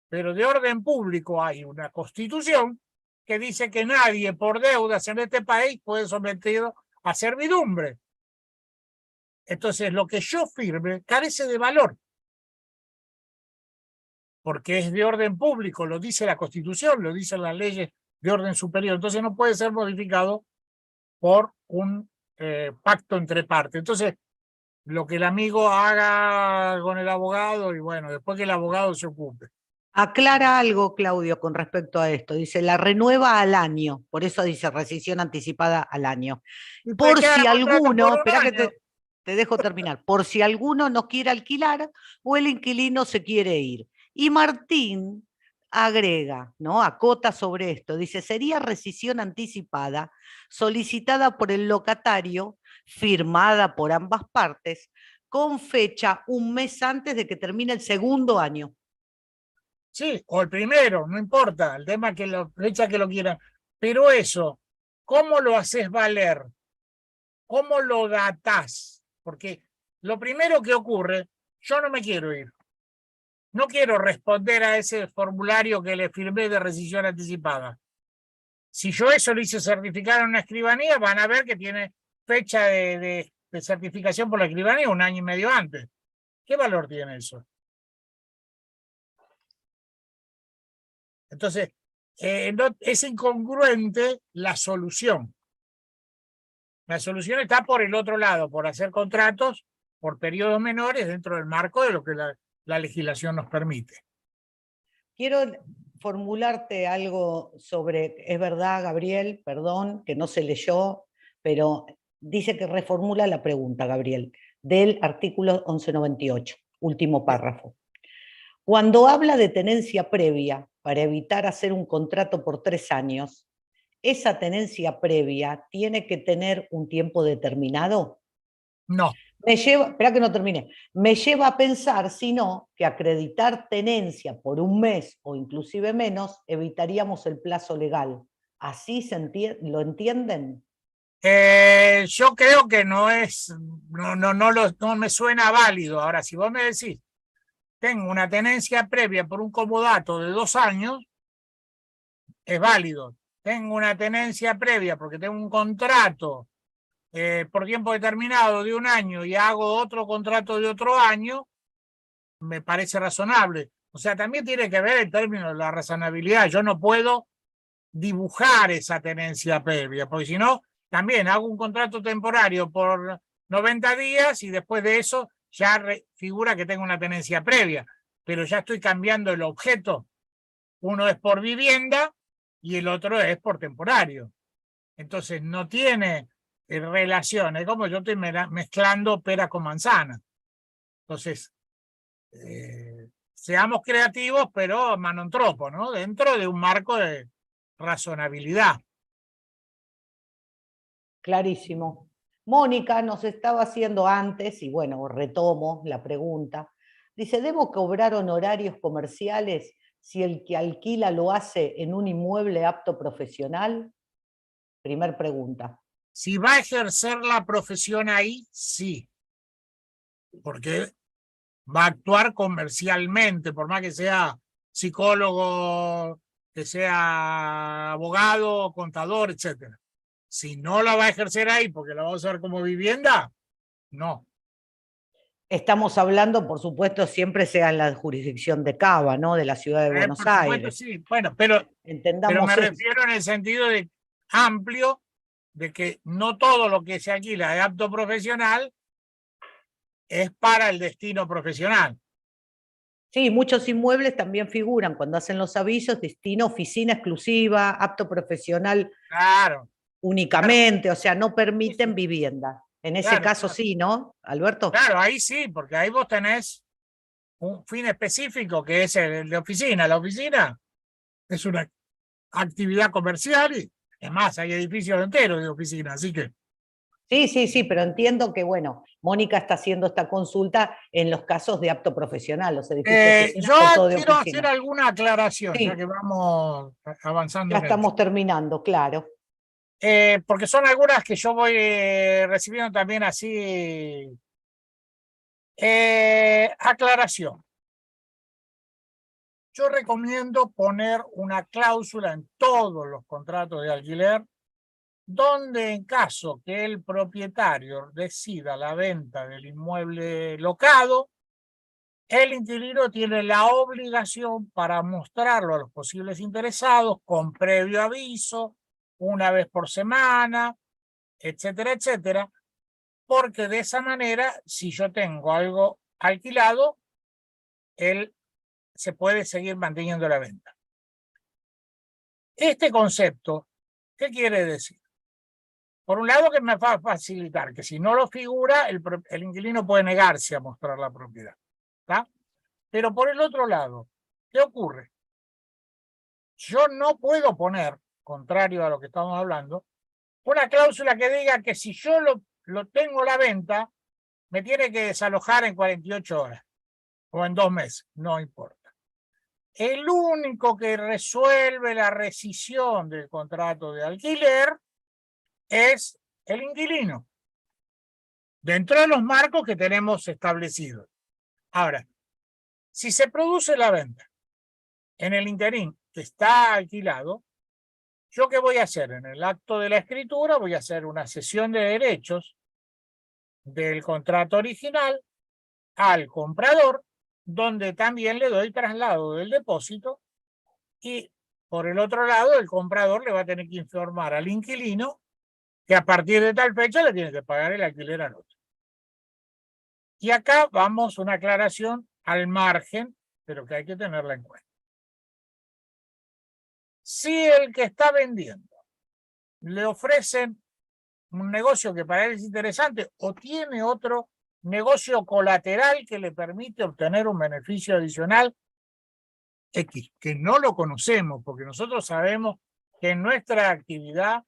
Pero de orden público hay una constitución que dice que nadie por deudas en este país puede sometido a servidumbre. Entonces, lo que yo firme carece de valor, porque es de orden público, lo dice la Constitución, lo dicen las leyes de orden superior. Entonces, no puede ser modificado por un pacto entre partes. Entonces, lo que el amigo haga con el abogado, y bueno, después que el abogado se ocupe. Aclara algo, Claudio, con respecto a esto. Dice, la renueva al año, por eso dice rescisión anticipada al año. Y Por que si haga contrato por alguno, un espera que año. te dejo terminar, por si alguno no quiere alquilar o el inquilino se quiere ir. Y Martín agrega, ¿no? Acota sobre esto. Dice, sería rescisión anticipada solicitada por el locatario, firmada por ambas partes, con fecha un mes antes de que termine el segundo año. Sí, o el primero, no importa, el tema es que la fecha que lo quieran. Pero eso, ¿cómo lo haces valer? ¿Cómo lo datás? Porque lo primero que ocurre, yo no me quiero ir. No quiero responder a ese formulario que le firmé de rescisión anticipada. Si yo eso lo hice certificar en una escribanía, van a ver que tiene fecha de certificación por la escribanía 1 año y medio antes. ¿Qué valor tiene eso? Entonces, no, es incongruente la solución. La solución está por el otro lado, por hacer contratos por periodos menores dentro del marco de lo que la legislación nos permite. Quiero formularte algo sobre, es verdad, Gabriel, perdón, que no se leyó, pero dice que reformula la pregunta, Gabriel, del artículo 1198, último párrafo. Cuando habla de tenencia previa para evitar hacer un contrato por 3 años, ¿esa tenencia previa tiene que tener un tiempo determinado? No. Espera que no termine, me lleva a pensar, si no, que acreditar tenencia por un mes o inclusive menos, evitaríamos el plazo legal. ¿Así lo entienden? Yo creo que no es, no me suena válido. Ahora, si vos me decís, tengo una tenencia previa por un comodato de 2 años, es válido. Tengo una tenencia previa porque tengo un contrato por tiempo determinado de 1 año y hago otro contrato de otro año, me parece razonable. O sea, también tiene que ver en términos de la razonabilidad. Yo no puedo dibujar esa tenencia previa, porque si no, también hago un contrato temporario por 90 días y después de eso ya figura que tengo una tenencia previa, pero ya estoy cambiando el objeto. Uno es por vivienda y el otro es por temporario. Entonces no tiene relación, es como yo estoy mezclando pera con manzana. Entonces, seamos creativos, pero manontropo, ¿no? Dentro de un marco de razonabilidad. Clarísimo. Mónica nos estaba haciendo antes, y bueno, retomo la pregunta. Dice, ¿debo cobrar honorarios comerciales si el que alquila lo hace en un inmueble apto profesional? Primer pregunta. Si va a ejercer la profesión ahí, sí, porque va a actuar comercialmente, por más que sea psicólogo, que sea abogado, contador, etcétera. Si no la va a ejercer ahí porque la va a usar como vivienda, no. Estamos hablando, por supuesto, siempre sea en la jurisdicción de Cava, ¿no? De la ciudad de Buenos Por supuesto, Aires. sí. Bueno, pero me Entendamos eso. refiero en el sentido de amplio de que no todo lo que se alquila de apto profesional es para el destino profesional. Sí, muchos inmuebles también figuran cuando hacen los avisos, destino, oficina exclusiva, apto profesional Claro, claro, únicamente, o sea, no sí, permiten sí, vivienda. En ese claro, caso sí, ¿no, Alberto? claro, ahí sí, porque ahí vos tenés un fin específico que es el de oficina. La oficina es una actividad comercial y es más, hay edificios enteros de oficina, así que Sí, sí, sí, pero entiendo que, bueno, Mónica está haciendo esta consulta en los casos de apto profesional, los edificios de oficinas yo son todo de quiero hacer oficina. alguna aclaración, ya que Sí, vamos avanzando ya en el tema. estamos terminando, claro. Porque son algunas que yo voy recibiendo también así. Aclaración. Yo recomiendo poner una cláusula en todos los contratos de alquiler donde en caso que el propietario decida la venta del inmueble locado, el inquilino tiene la obligación para mostrarlo a los posibles interesados con previo aviso, una vez por semana, etcétera, etcétera, porque de esa manera, si yo tengo algo alquilado, él se puede seguir manteniendo la venta. Este concepto, ¿qué quiere decir? Por un lado, que me va a facilitar que si no lo figura, el inquilino puede negarse a mostrar la propiedad. ¿Tá? Pero por el otro lado, ¿qué ocurre? Yo no puedo poner, contrario a lo que estamos hablando, una cláusula que diga que si yo lo tengo a la venta, me tiene que desalojar en 48 horas o en 2 meses, no importa. El único que resuelve la rescisión del contrato de alquiler es el inquilino, dentro de los marcos que tenemos establecidos. Ahora, si se produce la venta en el interín que está alquilado, ¿yo qué voy a hacer? En el acto de la escritura voy a hacer una cesión de derechos del contrato original al comprador, donde también le doy traslado del depósito y por el otro lado el comprador le va a tener que informar al inquilino que a partir de tal fecha le tiene que pagar el alquiler al otro. Y acá vamos una aclaración al margen, pero que hay que tenerla en cuenta. Si el que está vendiendo le ofrecen un negocio que para él es interesante o tiene otro negocio colateral que le permite obtener un beneficio adicional X, que no lo conocemos, porque nosotros sabemos que en nuestra actividad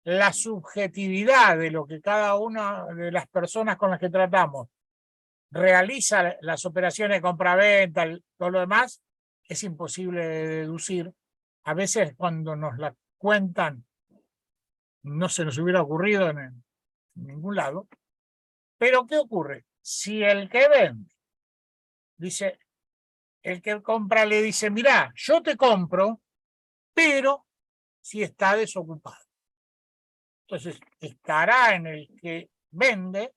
la subjetividad de lo que cada una de las personas con las que tratamos realiza las operaciones de compraventa, todo lo demás, es imposible de deducir. A veces cuando nos la cuentan no se nos hubiera ocurrido en ningún lado. Pero ¿qué ocurre? Si el que vende dice, el que compra le dice, mira, yo te compro, pero si está desocupado. Entonces estará en el que vende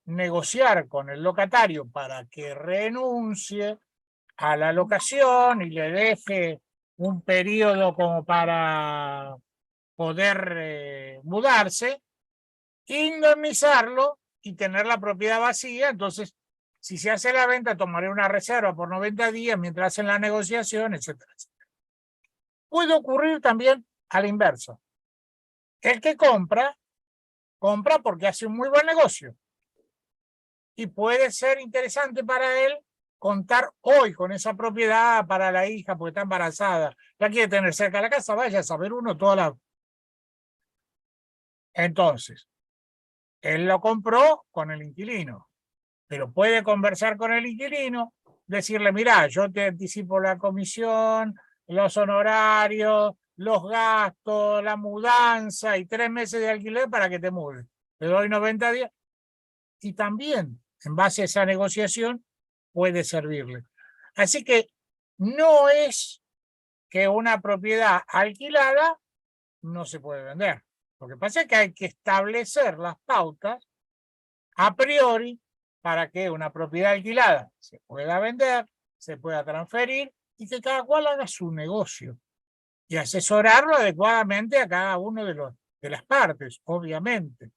negociar con el locatario para que renuncie a la locación y le deje un periodo como para poder mudarse, indemnizarlo y tener la propiedad vacía. Entonces, si se hace la venta, tomaré una reserva por 90 días mientras hacen la negociación, etcétera, etcétera. Puede ocurrir también al inverso. El que compra porque hace un muy buen negocio y puede ser interesante para él contar hoy con esa propiedad para la hija porque está embarazada, la quiere tener cerca de la casa, vaya a saber uno toda la... Entonces, él lo compró con el inquilino, pero puede conversar con el inquilino, decirle, mira, yo te anticipo la comisión, los honorarios, los gastos, la mudanza y 3 meses de alquiler para que te mudes. Te doy 90 días. Y también, en base a esa negociación, puede servirle. Así que no es que una propiedad alquilada no se puede vender. Lo que pasa es que hay que establecer las pautas a priori para que una propiedad alquilada se pueda vender, se pueda transferir y que cada cual haga su negocio y asesorarlo adecuadamente a cada uno de las partes, obviamente.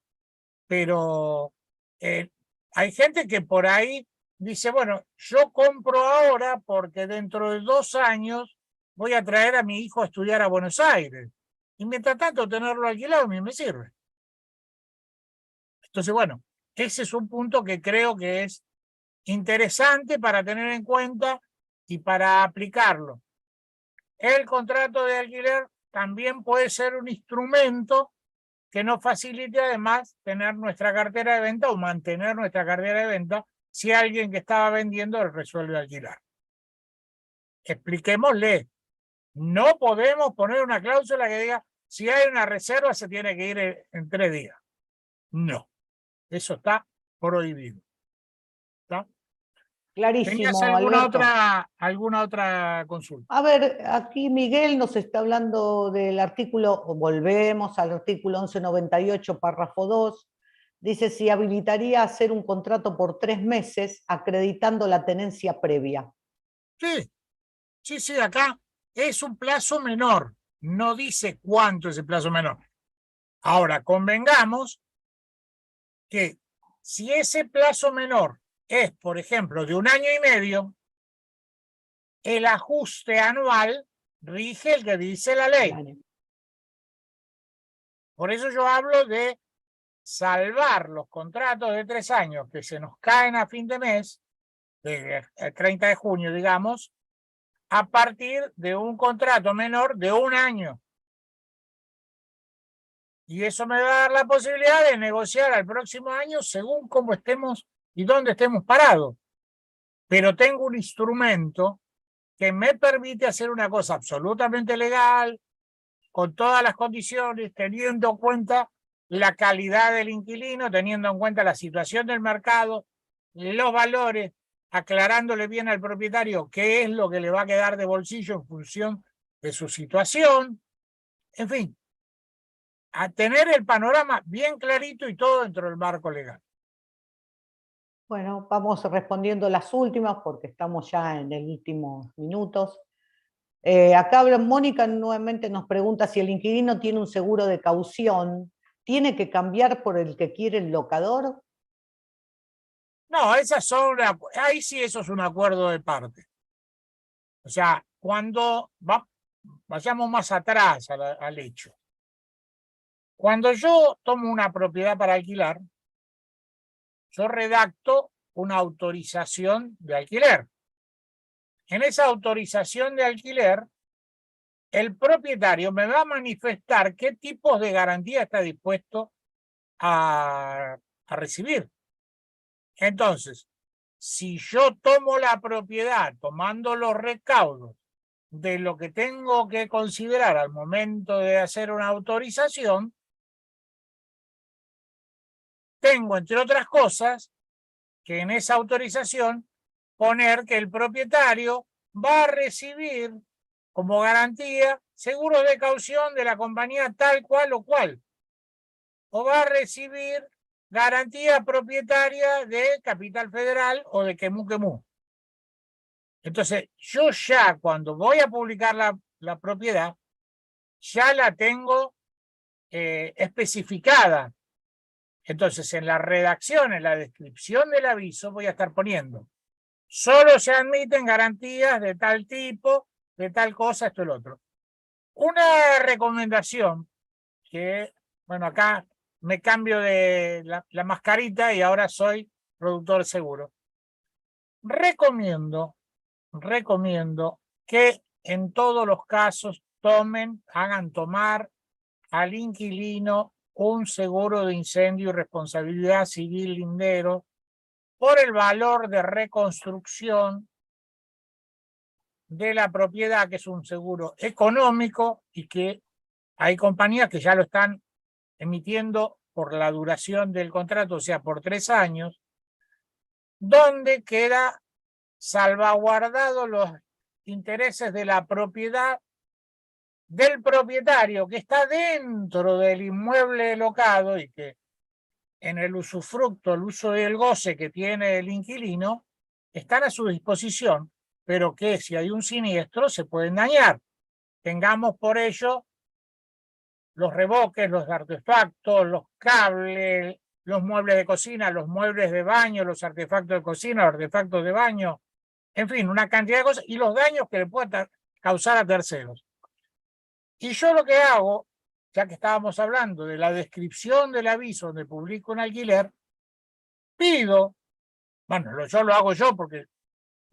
Pero hay gente que por ahí dice, bueno, yo compro ahora porque dentro de 2 años voy a traer a mi hijo a estudiar a Buenos Aires. Y mientras tanto tenerlo alquilado a mí me sirve. Entonces, bueno, ese es un punto que creo que es interesante para tener en cuenta y para aplicarlo. El contrato de alquiler también puede ser un instrumento que nos facilite además tener nuestra cartera de venta o mantener nuestra cartera de venta si alguien que estaba vendiendo resuelve alquilar. Expliquémosle, no podemos poner una cláusula que diga si hay una reserva se tiene que ir en 3 días. No, eso está prohibido. ¿Está? ¿Tenías Clarísimo, Alberto. alguna otra consulta? A ver, aquí Miguel nos está hablando del artículo, o volvemos al artículo 1198, párrafo 2. Dice si habilitaría hacer un contrato por 3 meses acreditando la tenencia previa. Sí, acá es un plazo menor. No dice cuánto es el plazo menor. Ahora, convengamos que si ese plazo menor es, por ejemplo, de 1 año y medio, el ajuste anual rige el que dice la ley. Por eso yo hablo de salvar los contratos de 3 años que se nos caen a fin de mes, el 30 de junio, digamos, a partir de un contrato menor de 1 año. Y eso me va a dar la posibilidad de negociar al próximo año según cómo estemos y dónde estemos parados. Pero tengo un instrumento que me permite hacer una cosa absolutamente legal, con todas las condiciones, teniendo en cuenta la calidad del inquilino, teniendo en cuenta la situación del mercado, los valores, aclarándole bien al propietario qué es lo que le va a quedar de bolsillo en función de su situación. En fin, a tener el panorama bien clarito y todo dentro del marco legal. Bueno, vamos respondiendo las últimas porque estamos ya en los últimos minutos. Acá Mónica nuevamente nos pregunta si el inquilino tiene un seguro de caución, ¿tiene que cambiar por el que quiere el locador? No, ahí sí eso es un acuerdo de parte. O sea, cuando vayamos más atrás al hecho. Cuando yo tomo una propiedad para alquilar, yo redacto una autorización de alquiler. En esa autorización de alquiler, el propietario me va a manifestar qué tipos de garantía está dispuesto a recibir. Entonces, si yo tomo la propiedad tomando los recaudos de lo que tengo que considerar al momento de hacer una autorización, tengo, entre otras cosas, que en esa autorización poner que el propietario va a recibir como garantía seguros de caución de la compañía tal cual o cual, o va a recibir garantía propietaria de Capital Federal o de Quemú Quemú. Entonces, yo ya cuando voy a publicar la propiedad, ya la tengo especificada. Entonces, en la redacción, en la descripción del aviso, voy a estar poniendo, solo se admiten garantías de tal tipo, de tal cosa, esto y lo otro. Una recomendación que, bueno, acá me cambio de la mascarita y ahora soy productor seguro. Recomiendo que en todos los casos hagan tomar al inquilino un seguro de incendio y responsabilidad civil lindero por el valor de reconstrucción de la propiedad, que es un seguro económico y que hay compañías que ya lo están emitiendo por la duración del contrato, o sea, por 3 años, donde queda salvaguardado los intereses de la propiedad del propietario que está dentro del inmueble locado y que en el usufructo, el uso y el goce que tiene el inquilino, están a su disposición, pero que si hay un siniestro se pueden dañar. Tengamos por ello los reboques, los artefactos, los cables, los muebles de cocina, los muebles de baño, los artefactos de cocina, los artefactos de baño, en fin, una cantidad de cosas y los daños que le puedan causar a terceros. Y yo lo que hago, ya que estábamos hablando de la descripción del aviso donde publico un alquiler, pido, bueno, yo lo hago yo porque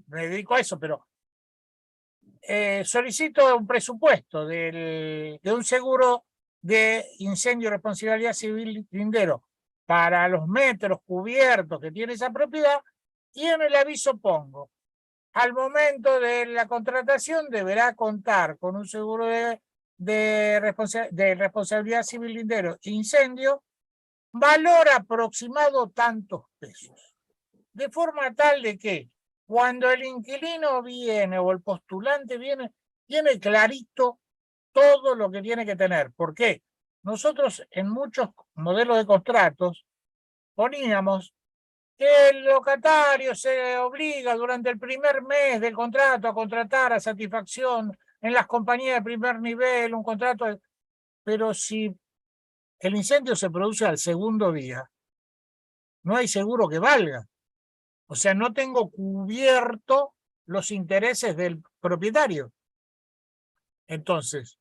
me dedico a eso, pero solicito un presupuesto de un seguro de incendio y responsabilidad civil lindero para los metros cubiertos que tiene esa propiedad y en el aviso pongo, al momento de la contratación deberá contar con un seguro de responsabilidad civil lindero e incendio, valor aproximado tantos pesos. De forma tal de que cuando el inquilino viene o el postulante viene, tiene clarito todo lo que tiene que tener. ¿Por qué? Nosotros en muchos modelos de contratos poníamos que el locatario se obliga durante el primer mes del contrato a contratar a satisfacción en las compañías de primer nivel, un contrato, pero si el incendio se produce al segundo día, no hay seguro que valga. O sea, no tengo cubierto los intereses del propietario. Entonces,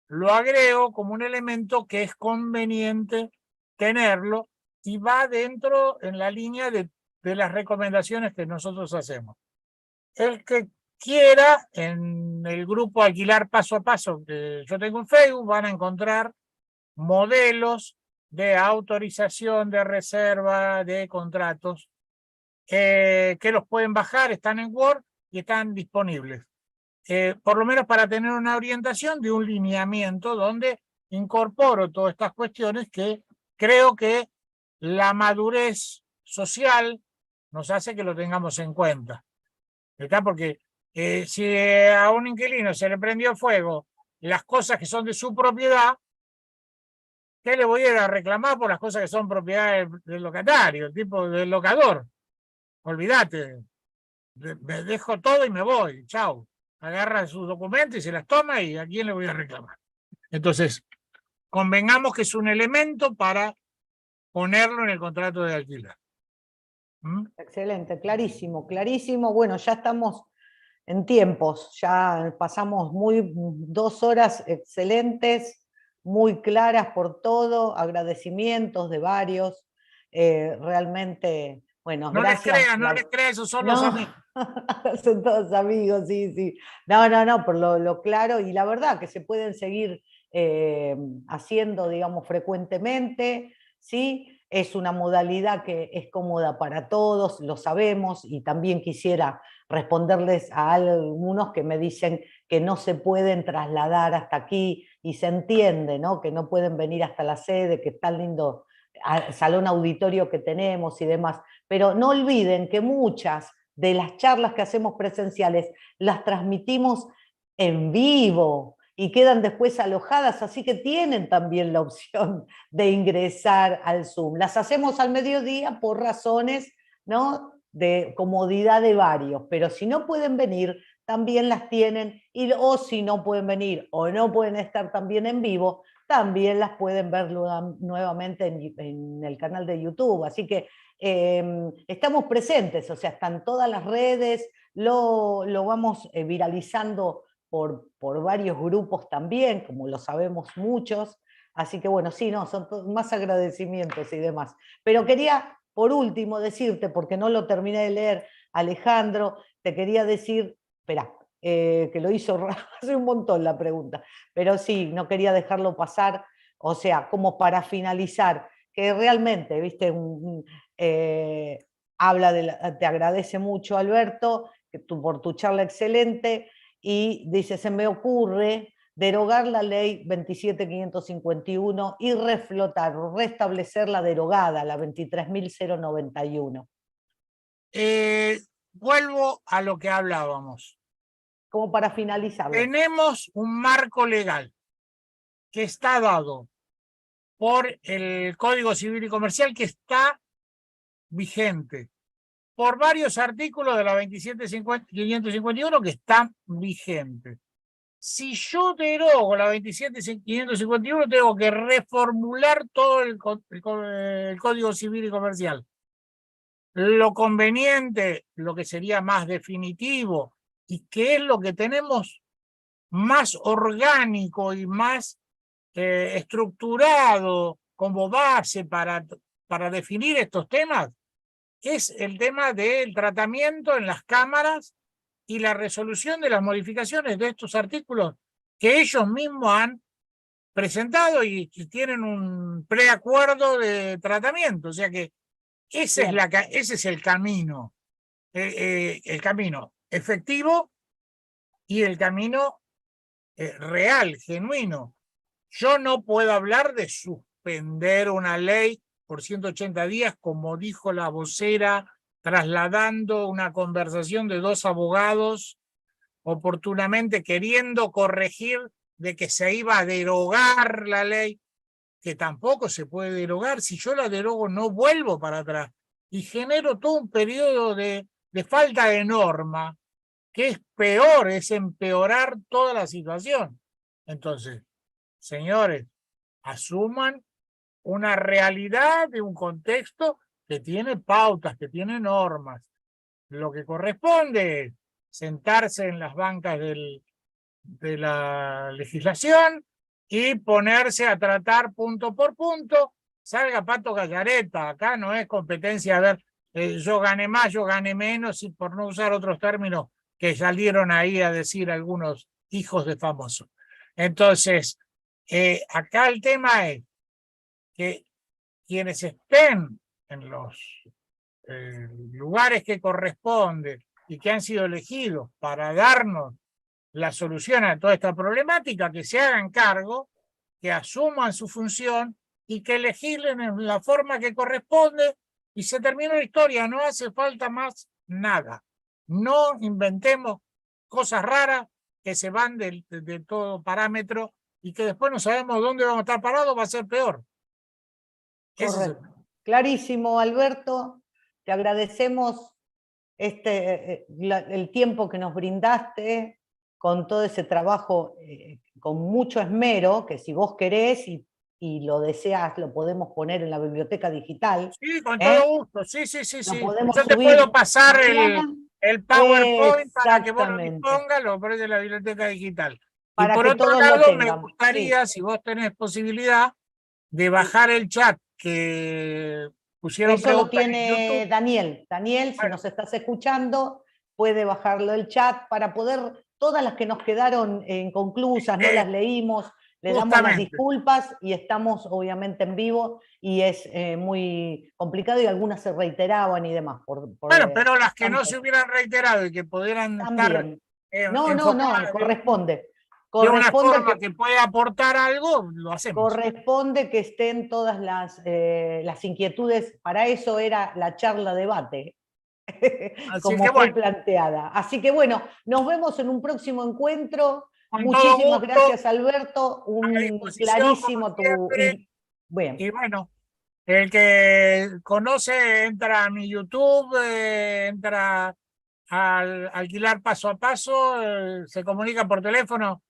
lo agrego como un elemento que es conveniente tenerlo y va dentro en la línea de las recomendaciones que nosotros hacemos. El que quiera, en el grupo Alquilar Paso a Paso que yo tengo en Facebook, van a encontrar modelos de autorización, de reserva, de contratos, que los pueden bajar, están en Word y están disponibles. Por lo menos para tener una orientación de un lineamiento donde incorporo todas estas cuestiones que creo que la madurez social nos hace que lo tengamos en cuenta. ¿Está? Porque si a un inquilino se le prendió fuego las cosas que son de su propiedad, ¿qué le voy a ir a reclamar por las cosas que son propiedad del locatario, tipo del locador? Olvídate, me dejo todo y me voy, chao. Agarra sus documentos y se las toma y a quién le voy a reclamar. Entonces, convengamos que es un elemento para ponerlo en el contrato de alquiler. Excelente, clarísimo, clarísimo. Bueno, ya estamos en tiempos, ya pasamos 2 horas excelentes, muy claras por todo, agradecimientos de varios, realmente, bueno, no gracias. No les creas, esos son los No, amigos. son todos amigos, sí, sí. No, por lo claro, y la verdad que se pueden seguir haciendo, digamos, frecuentemente, ¿sí? Es una modalidad que es cómoda para todos, lo sabemos, y también quisiera responderles a algunos que me dicen que no se pueden trasladar hasta aquí, y se entiende, ¿no? Que no pueden venir hasta la sede, que es tan lindo salón auditorio que tenemos y demás, pero no olviden que muchas de las charlas que hacemos presenciales las transmitimos en vivo y quedan después alojadas, así que tienen también la opción de ingresar al Zoom. Las hacemos al mediodía por razones, ¿no?, de comodidad de varios, pero si no pueden venir, también las tienen, o si no pueden venir o no pueden estar también en vivo, también las pueden ver nuevamente en el canal de YouTube. Así que estamos presentes, o sea, están todas las redes, lo vamos viralizando por varios grupos también, como lo sabemos muchos. Así que bueno, sí, no, son más agradecimientos y demás. Pero quería, por último, decirte, porque no lo terminé de leer, Alejandro, te quería decir, espera, que lo hizo hace un montón la pregunta, pero sí, no quería dejarlo pasar, o sea, como para finalizar, que realmente, viste, te agradece mucho, Alberto, por tu charla excelente, y dice, se me ocurre derogar la ley 27.551 y reflotar, restablecer la derogada, la 23.091. Vuelvo a lo que hablábamos. Como para finalizarlo. Tenemos un marco legal que está dado por el Código Civil y Comercial, que está vigente, por varios artículos de la 27.551 que están vigentes. Si yo derogo la 27.551, tengo que reformular todo el Código Civil y Comercial. Lo conveniente, lo que sería más definitivo, y que es lo que tenemos más orgánico y más estructurado como base para definir estos temas, es el tema del tratamiento en las cámaras y la resolución de las modificaciones de estos artículos que ellos mismos han presentado y tienen un preacuerdo de tratamiento. O sea que ese es el camino efectivo y el camino real, genuino. Yo no puedo hablar de suspender una ley por 180 días, como dijo la vocera, trasladando una conversación de dos abogados oportunamente queriendo corregir de que se iba a derogar la ley, que tampoco se puede derogar. Si yo la derogo, no vuelvo para atrás y genero todo un periodo de falta de norma, que es peor, es empeorar toda la situación. Entonces, señores, asuman una realidad de un contexto que tiene pautas, que tiene normas. Lo que corresponde es sentarse en las bancas de la legislación y ponerse a tratar punto por punto. Salga Pato Gallareta, acá no es competencia, a ver, yo gané más, yo gané menos, y por no usar otros términos que salieron ahí a decir algunos hijos de famosos. Entonces, acá el tema es que quienes estén en los lugares que corresponden y que han sido elegidos para darnos la solución a toda esta problemática, que se hagan cargo, que asuman su función y que legislen en la forma que corresponde y se terminó la historia. No hace falta más nada. No inventemos cosas raras que se van de todo parámetro y que después no sabemos dónde vamos a estar parados, va a ser peor. Correcto. Clarísimo, Alberto. Te agradecemos el tiempo que nos brindaste con todo ese trabajo con mucho esmero, que si vos querés y lo deseas, lo podemos poner en la biblioteca digital. Sí, con todo gusto. Sí. Podemos Yo te subir puedo pasar mañana. el PowerPoint para que vos lo Exactamente. dispongas, lo pones en la biblioteca digital. Y Para por que otro todos lo lado, me tengan. gustaría, si vos tenés posibilidad, de bajar el chat que pusieron Eso lo preguntas en tiene YouTube. Daniel. Daniel, si nos estás escuchando, puede bajarlo el chat para poder, todas las que nos quedaron inconclusas, no las leímos, le damos las disculpas y estamos obviamente en vivo y es muy complicado y algunas se reiteraban y demás. Bueno, pero las que no se hubieran reiterado y que pudieran estar no, corresponde. De una forma que pueda aportar algo, lo hacemos. Corresponde que estén todas las inquietudes, para eso era la charla debate, como fue planteada. Así que bueno, nos vemos en un próximo encuentro. Muchísimas gracias, Alberto. Un clarísimo tu... Bien. Y bueno, el que conoce entra a mi YouTube, entra al alquilar paso a paso, se comunica por teléfono,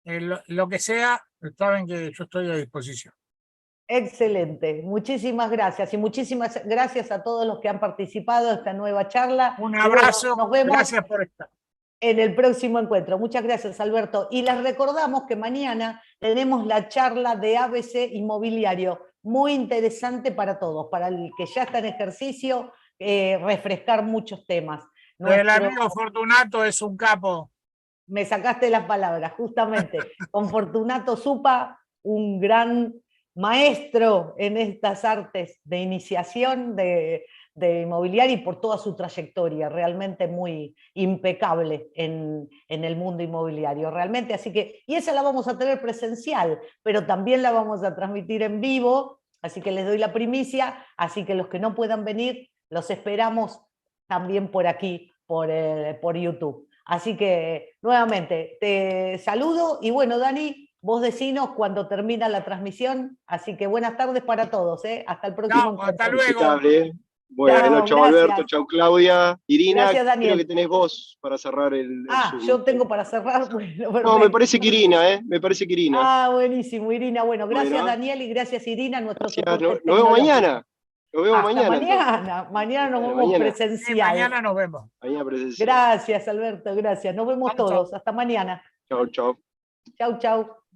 lo que sea, saben que yo estoy a disposición. Excelente, muchísimas gracias y muchísimas gracias a todos los que han participado en esta nueva charla. Un abrazo, nos vemos gracias por estar. En el próximo encuentro. Muchas gracias, Alberto. Y les recordamos que mañana tenemos la charla de ABC Inmobiliario, muy interesante para todos, para el que ya está en ejercicio, refrescar muchos temas. El amigo Fortunato es un capo. Me sacaste las palabras, justamente. Con Fortunato Supa, un gran maestro en estas artes de iniciación de inmobiliaria y por toda su trayectoria, realmente muy impecable en el mundo inmobiliario, realmente. Así que, y esa la vamos a tener presencial, pero también la vamos a transmitir en vivo, así que les doy la primicia, así que los que no puedan venir, los esperamos también por aquí, por YouTube. Así que, nuevamente, te saludo y bueno, Dani, vos decinos cuando termina la transmisión, así que buenas tardes para todos, ¿eh? Hasta el próximo Chao, hasta encuentro. luego. Impecable, ¿eh? Bueno, Chao, chau Alberto, gracias. chau Claudia. Irina, Gracias, creo que Daniel. tenés vos para cerrar el Ah, Zoom. yo tengo para cerrar, bueno, No, me perfecto. parece que Irina, ¿eh? Me parece que Irina. Ah, buenísimo, Irina. Bueno, gracias, Bueno, Daniel, y gracias, Irina, nuestro gracias. soporte Nos vemos tecnológico. mañana. Nos vemos Hasta mañana entonces. mañana. Mañana nos vemos Mañana. Sí, presencial. mañana nos vemos. Mañana presencial. Gracias, Alberto, gracias. Nos vemos Chau, chau. todos. Hasta mañana. Chau, chau. Chau, chau.